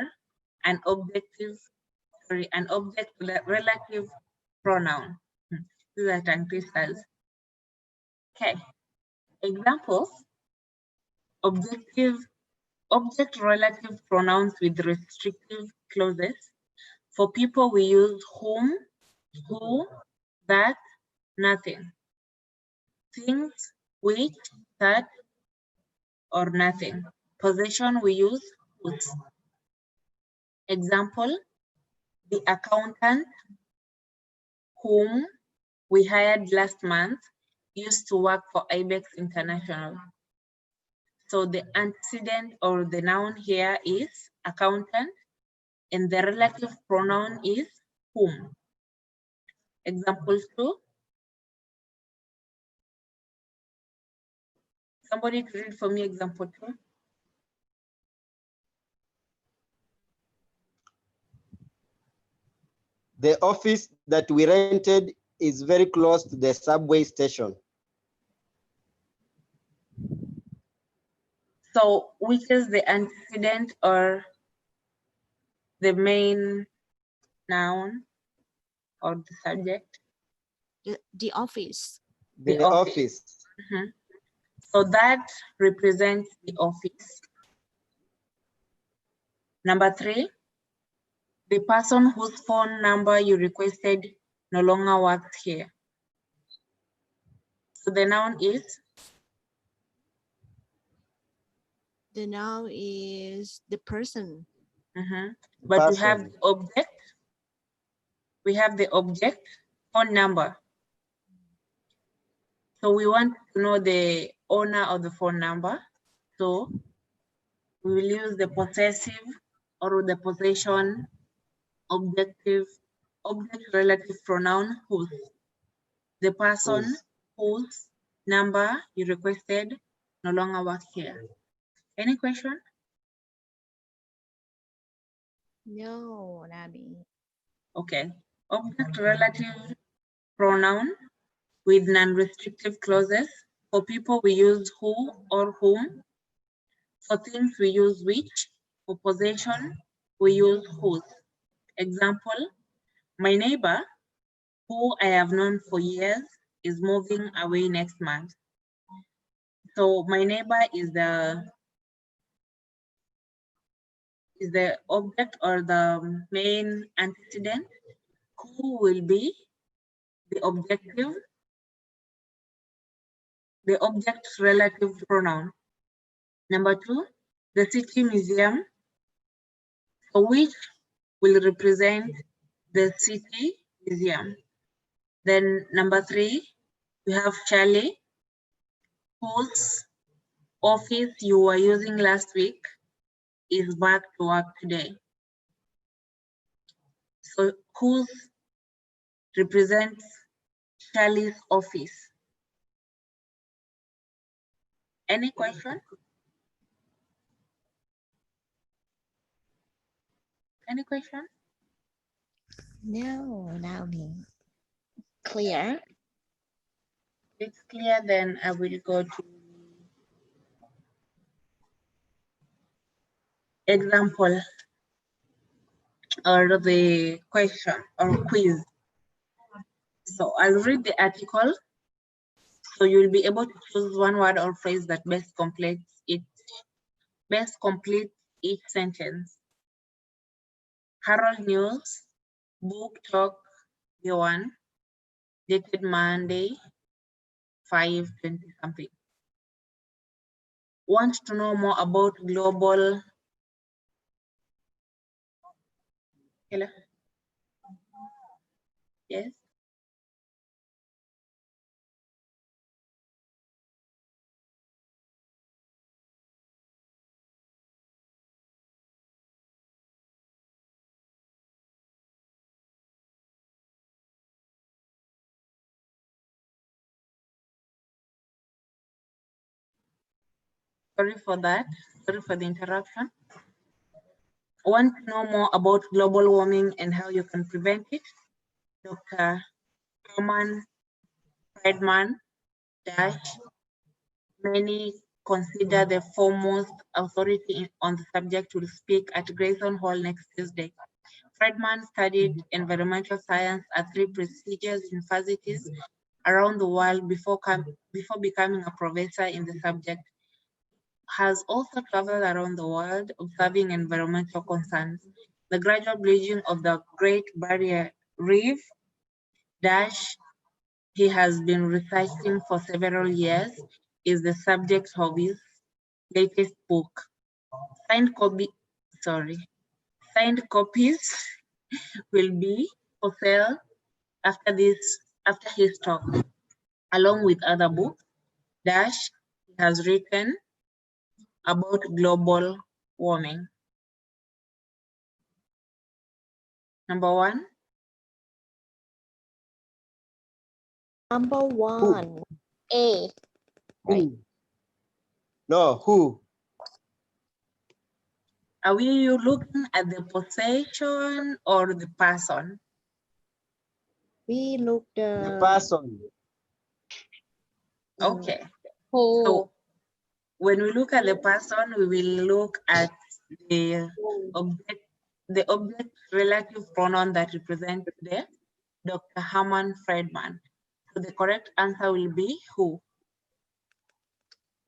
Speaker 2: an object relative pronoun. These are tongue twisters. Okay, Examples: object relative pronouns with restrictive clauses. For people, we use whom, who, that, nothing. Things, which, that, or nothing. Possession, we use whose. Example: the accountant whom we hired last month used to work for IBEX International. So the antecedent or the noun here is accountant, and the relative pronoun is whom. Example 2. Somebody to read for me example 2.
Speaker 4: The office that we rented is very close to the subway station.
Speaker 2: So which is the antecedent or the main noun or the subject?
Speaker 3: The office.
Speaker 4: The office.
Speaker 2: Mhm. So that represents the office. Number 3, the person whose phone number you requested no longer works here. So the noun is?
Speaker 3: The noun is the person.
Speaker 2: But
Speaker 4: Person.
Speaker 2: we have the object. We have the object, phone number. So we want to know the owner of the phone number. So we will use the possessive or the possession object relative pronoun whose. The person whose number you requested no longer works here. Any question?
Speaker 3: No, Nabi.
Speaker 2: Okay. Object relative pronoun with non-restrictive clauses. For people, we use who or whom. For things, we use which. For possession, we use whose. Example: my neighbor, who I have known for years, is moving away next month. So my neighbor is the object or the main antecedent. Who will be the object relative pronoun. Number 2, the city museum, for which will represent the city museum. Then number 3, we have Charlie, whose office you were using last week is back to work today. So whose represents Charlie's office. Any question? Any question?
Speaker 3: No, Nabi. Clear?
Speaker 2: It's clear, then I will go to example or the question or quiz. So I'll read the article. So you'll be able to choose one word or phrase that best completes each sentence. Harold News, Book Talk B1, dated Monday, 5/20 something. Want to know more about global? Hello? Yes? Sorry for that. Sorry for the interruption. Want to know more about global warming and how you can prevent it? Dr. Herman Friedman many consider the foremost authority on the subject will speak at Grayson Hall next Tuesday. Friedman studied environmental science at 3 prestigious universities around the world before becoming a professor in the subject. Has also traveled around the world observing environmental concerns. The gradual bleaching of the Great Barrier Reef dash he has been researching for several years is the subject of his latest book. Signed copies will be for sale after his talk, along with other books dash he has written about global warming. Number one.
Speaker 3: Number one, A. Right.
Speaker 4: Who? No, who?
Speaker 2: Are we looking at the possession or the person?
Speaker 3: We look
Speaker 4: The
Speaker 3: the
Speaker 4: person.
Speaker 2: Okay.
Speaker 6: Who?
Speaker 2: So when we look at the person, we will look at the object relative pronoun that represents the Dr. Herman Friedman. So the correct answer will be who?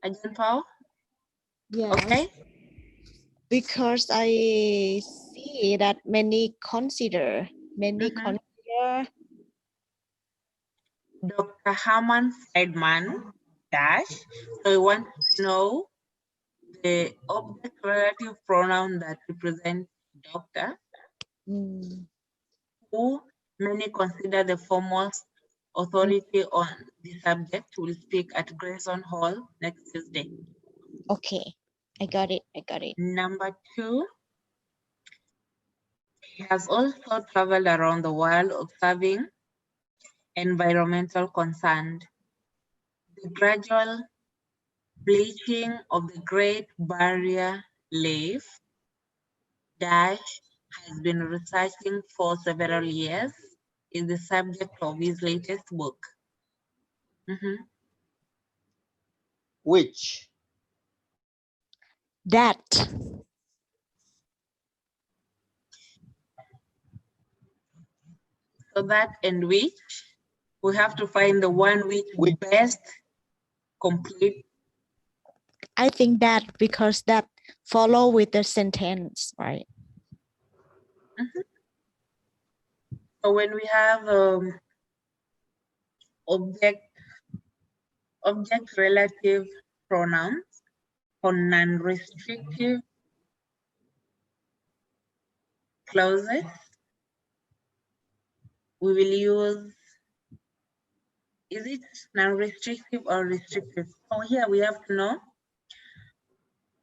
Speaker 2: Ajahn Paul?
Speaker 3: yes.
Speaker 2: Okay.
Speaker 3: Because I see that many consider
Speaker 2: Dr. Herman Friedman dash. So we want to know the object relative pronoun that represents doctor, who many consider the foremost authority on the subject, will speak at Grayson Hall next Tuesday.
Speaker 3: Okay, I got it.
Speaker 2: Number two, he has also traveled around the world observing environmental concerns. The gradual bleaching of the Great Barrier Reef dash has been researching for several years is the subject of his latest book.
Speaker 4: Which?
Speaker 3: That.
Speaker 2: So that and which, we have to find the one which best complete.
Speaker 3: I think that because that follow with the sentence, right?
Speaker 2: So when we have object relative pronouns for non-restrictive clauses, we will use, is it non-restrictive or restrictive? So here we have to know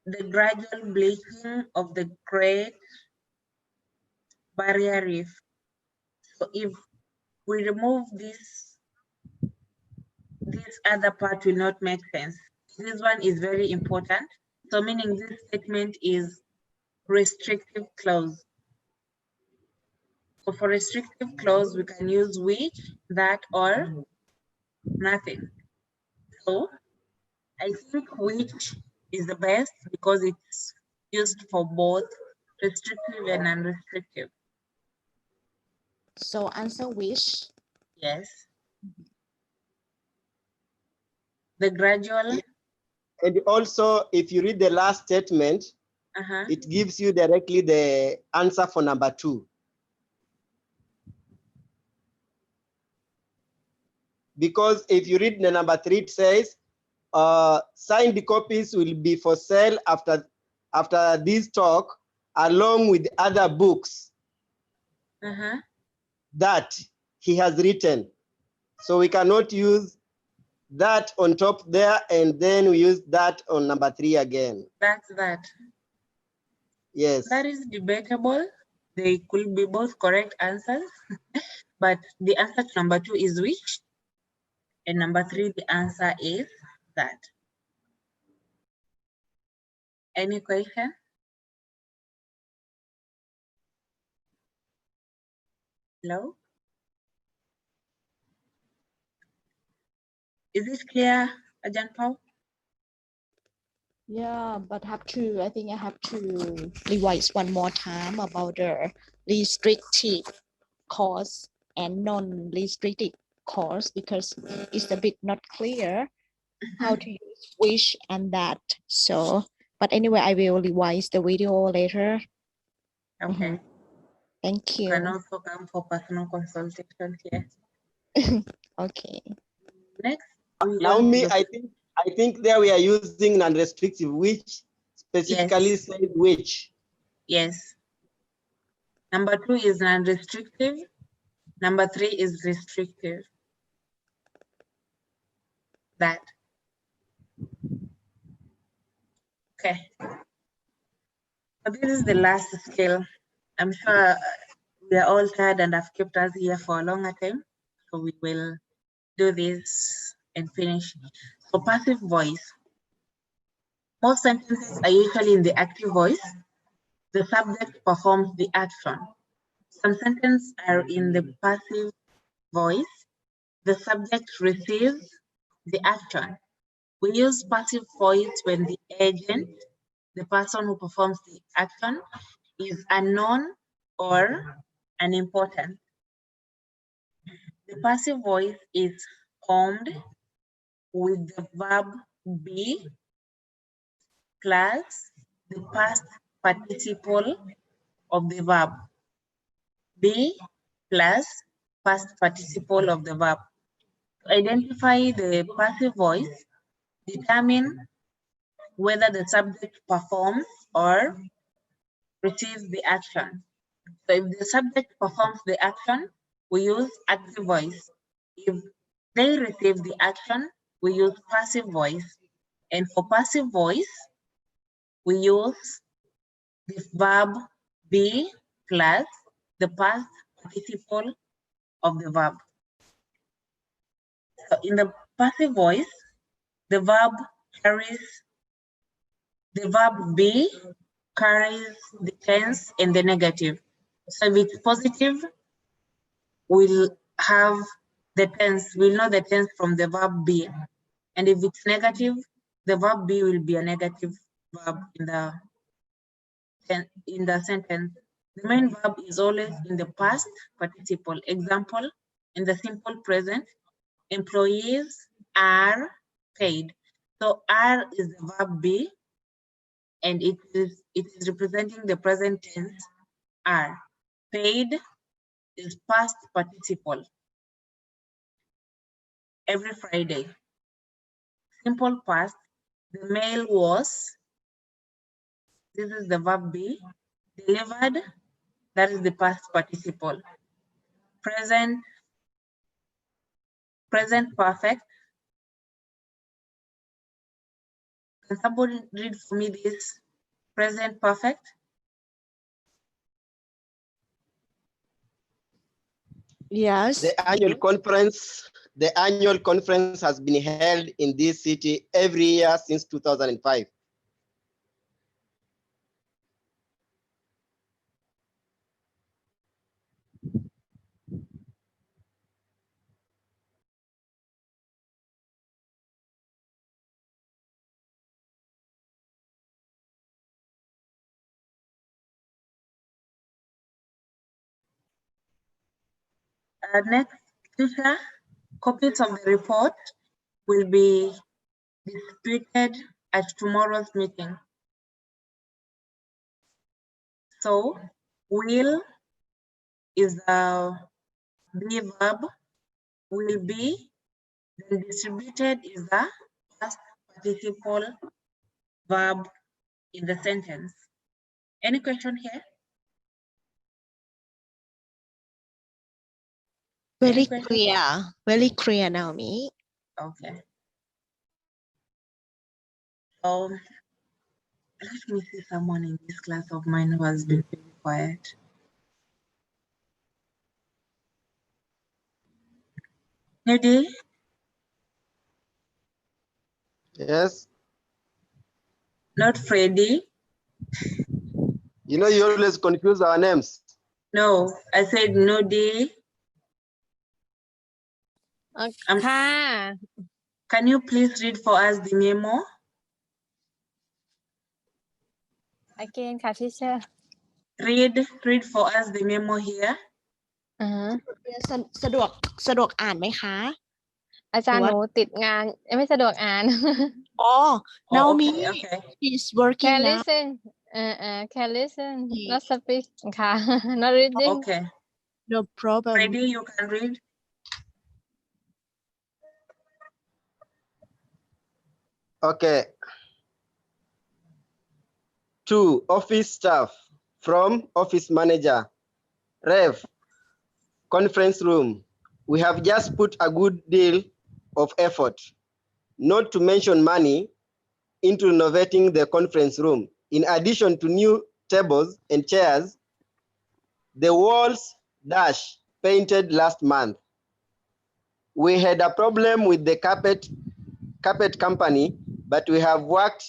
Speaker 2: the gradual bleaching of the Great Barrier Reef. So if we remove this other part will not make sense. This one is very important. So meaning this statement is restrictive clause. So for restrictive clause, we can use which, that, or nothing. So I think which is the best because it's used for both restrictive and non-restrictive.
Speaker 3: So answer which?
Speaker 2: Yes. The gradual.
Speaker 4: And also, if you read the last statement, it gives you directly the answer for number two. Because if you read the number three, it says, signed copies will be for sale after this talk, along with other books that he has written. So we cannot use that on top there, and then we use that on number three again.
Speaker 2: That's that.
Speaker 4: Yes.
Speaker 2: That is debatable. They could be both correct answers, but the answer to number two is which, and number three, the answer is that. Any question? Hello? Is it clear, Ajahn Paul?
Speaker 3: Yeah, but I think I have to revise one more time about the restrictive clause and non-restrictive course, because it's a bit not clear how to use which and that. So, but anyway, I will revise the video later.
Speaker 2: Okay.
Speaker 3: Thank
Speaker 2: You
Speaker 3: you.
Speaker 2: can also come for personal consultation here.
Speaker 3: Okay.
Speaker 2: Next, we
Speaker 4: Now
Speaker 2: want to
Speaker 4: me,
Speaker 2: look-
Speaker 4: I think there we are using non-restrictive, which specifically
Speaker 2: Yes.
Speaker 4: says which.
Speaker 2: Yes. Number 2 is non-restrictive. Number 3 is restrictive. That. Okay. So this is the last skill. I'm sure we are all tired and have kept us here for a longer time. So we will do this and finish. So passive voice. Most sentences are usually in the active voice. The subject performs the action. Some sentences are in the passive voice. The subject receives the action. We use passive voice when the agent, the person who performs the action, is unknown or unimportant. The passive voice is formed with the verb be plus the past participle of the verb. Be plus past participle of the verb. To identify the passive voice, determine whether the subject performs or receives the action. So if the subject performs the action, we use active voice. If they receive the action, we use passive voice. And for passive voice, we use the verb be plus the past participle of the verb. So in the passive voice, the verb be carries the tense and the negative. So if it's positive, we'll have the tense, we'll know the tense from the verb be. And if it's negative, the verb be will be a negative verb in the sentence. The main verb is always in the past participle. Example, in the simple present, employees are paid. So are is the verb be, and it is representing the present tense are. Paid is past participle. Every Friday. Simple past, the mail was, this is the verb be, delivered, that is the past participle. Present perfect. Can somebody read for me this present perfect?
Speaker 3: Yes.
Speaker 4: The annual conference has been held in this city every year since 2005.
Speaker 2: Next, teacher, copies of the report will be distributed at tomorrow's meeting. So, will is a be verb, will be, then distributed is the past participle verb in the sentence. Any question here?
Speaker 3: Very clear, Naomi.
Speaker 2: Okay. So let me see someone in this class of mine who has been very quiet. Nedi?
Speaker 4: Yes.
Speaker 2: Not Freddy?
Speaker 4: You know, you always confuse our names.
Speaker 2: No, I said Nodi.
Speaker 6: Ka.
Speaker 2: Can you please read for us the memo?
Speaker 6: Again, ka teacher.
Speaker 2: Read for us the memo here.
Speaker 3: สะดวกอ่านไหมคะ
Speaker 6: อาจารย์หนูติดงานไม่สะดวกอ่าน
Speaker 3: อ๋อ Naomi
Speaker 2: okay, okay.
Speaker 3: is working
Speaker 6: can
Speaker 3: now.
Speaker 6: listen can listen
Speaker 3: Okay.
Speaker 6: not speak ค่ะ not reading
Speaker 2: Okay.
Speaker 3: No problem.
Speaker 2: Ready? You can read.
Speaker 4: Okay. 2. Office staff. From office manager. Rev. Conference room. We have just put a good deal of effort, not to mention money, into renovating the conference room. In addition to new tables and chairs, the walls dash painted last month. We had a problem with the carpet company, but we have worked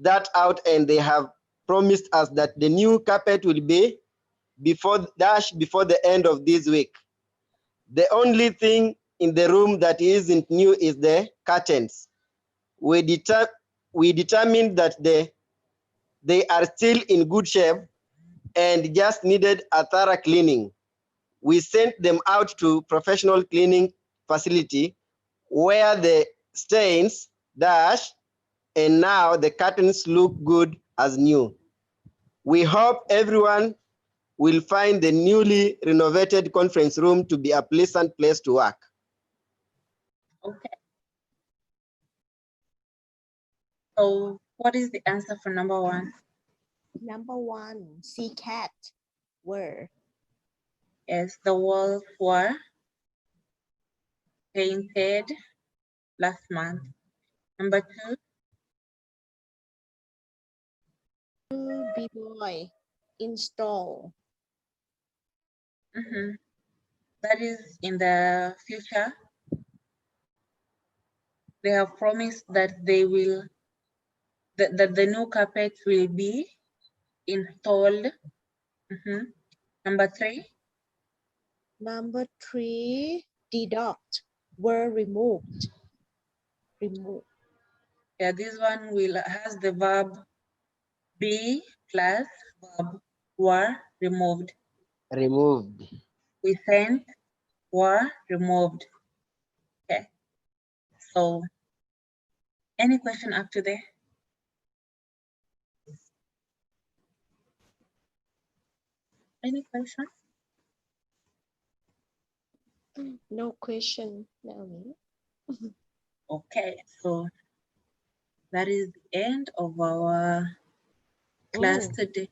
Speaker 4: that out and they have promised us that the new carpet will be before the end of this week. The only thing in the room that isn't new is the curtains. We determined that they are still in good shape and just needed a thorough cleaning. We sent them out to professional cleaning facility where the stains dash, and now the curtains look good as new. We hope everyone will find the newly renovated conference room to be a pleasant place to work.
Speaker 2: Okay. So what is the answer for number 1?
Speaker 3: Number 1, see cat. Where?
Speaker 2: Yes, the walls were painted last month. Number 2.
Speaker 3: B-boy. Install.
Speaker 2: That is in the future. They have promised that they will, that the new carpet will be installed. Number 3.
Speaker 3: Number 3, deduct. Were removed. Remove.
Speaker 2: Yeah, this one has the verb be plus verb were removed.
Speaker 4: Removed.
Speaker 2: We sent were removed. Okay. So any question up to there? Any question?
Speaker 3: No question, Naomi.
Speaker 2: Okay, so that is the end of our class today.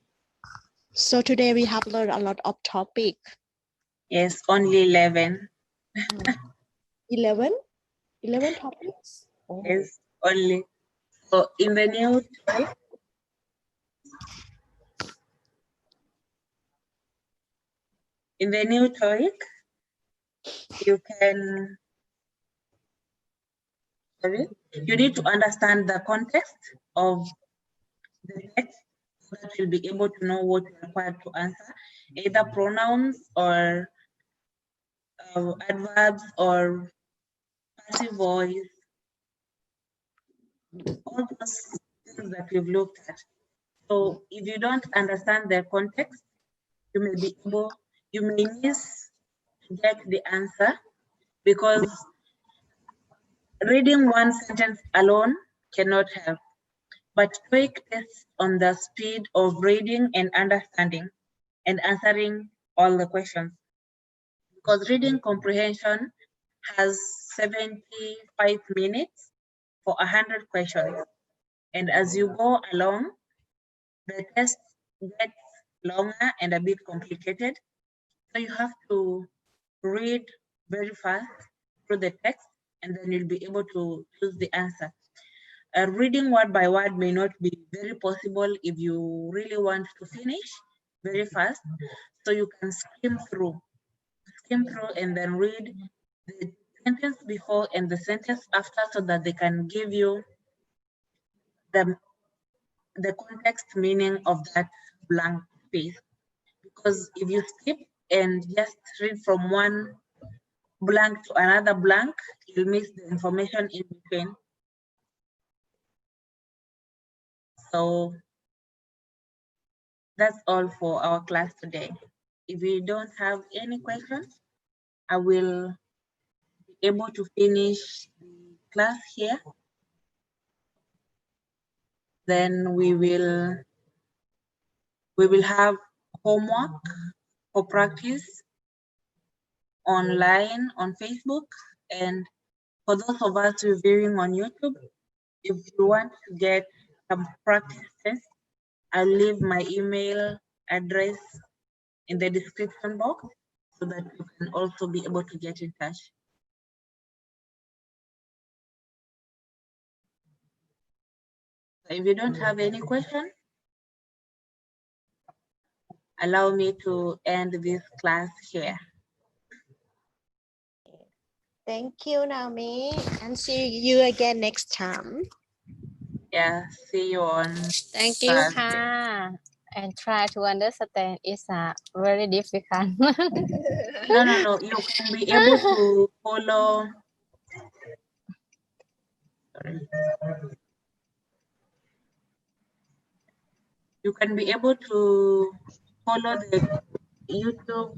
Speaker 3: So today we have learned a lot of topic.
Speaker 2: Yes, only 11.
Speaker 3: 11? 11 topics? Oh.
Speaker 2: Yes, only. So in the new TOEIC, you can, you need to understand the context of the text so that you'll be able to know what you're required to answer, either pronouns or adverbs or passive voice, all those things that we've looked at. So if you don't understand their context, you may miss to get the answer, because reading one sentence alone cannot help. But TOEIC tests on the speed of reading and understanding and answering all the questions. Because reading comprehension has 75 minutes for 100 questions. And as you go along, the test gets longer and a bit complicated. So you have to read very fast through the text, and then you'll be able to choose the answer. Reading word by word may not be very possible if you really want to finish very fast. So you can skim through and then read the sentence before and the sentence after, so that they can give you the context meaning of that blank space. Because if you skip and just read from one blank to another blank, you'll miss the information in between. So that's all for our class today. If you don't have any questions, I will be able to finish the class here. Then we will have homework for practice online on Facebook, and for those of us who are viewing on YouTube, if you want to get some practice tests, I'll leave my email address in the description box so that you can also be able to get in touch. If you don't have any questions, allow me to end this class here.
Speaker 3: Thank you, Naomi, and see you again next time.
Speaker 2: Yeah, see you on
Speaker 6: Thank you,
Speaker 2: Thursday.
Speaker 6: ค่ะ. And try to understand is very difficult.
Speaker 2: No, you can be able to follow. Sorry. You can be able to follow the YouTube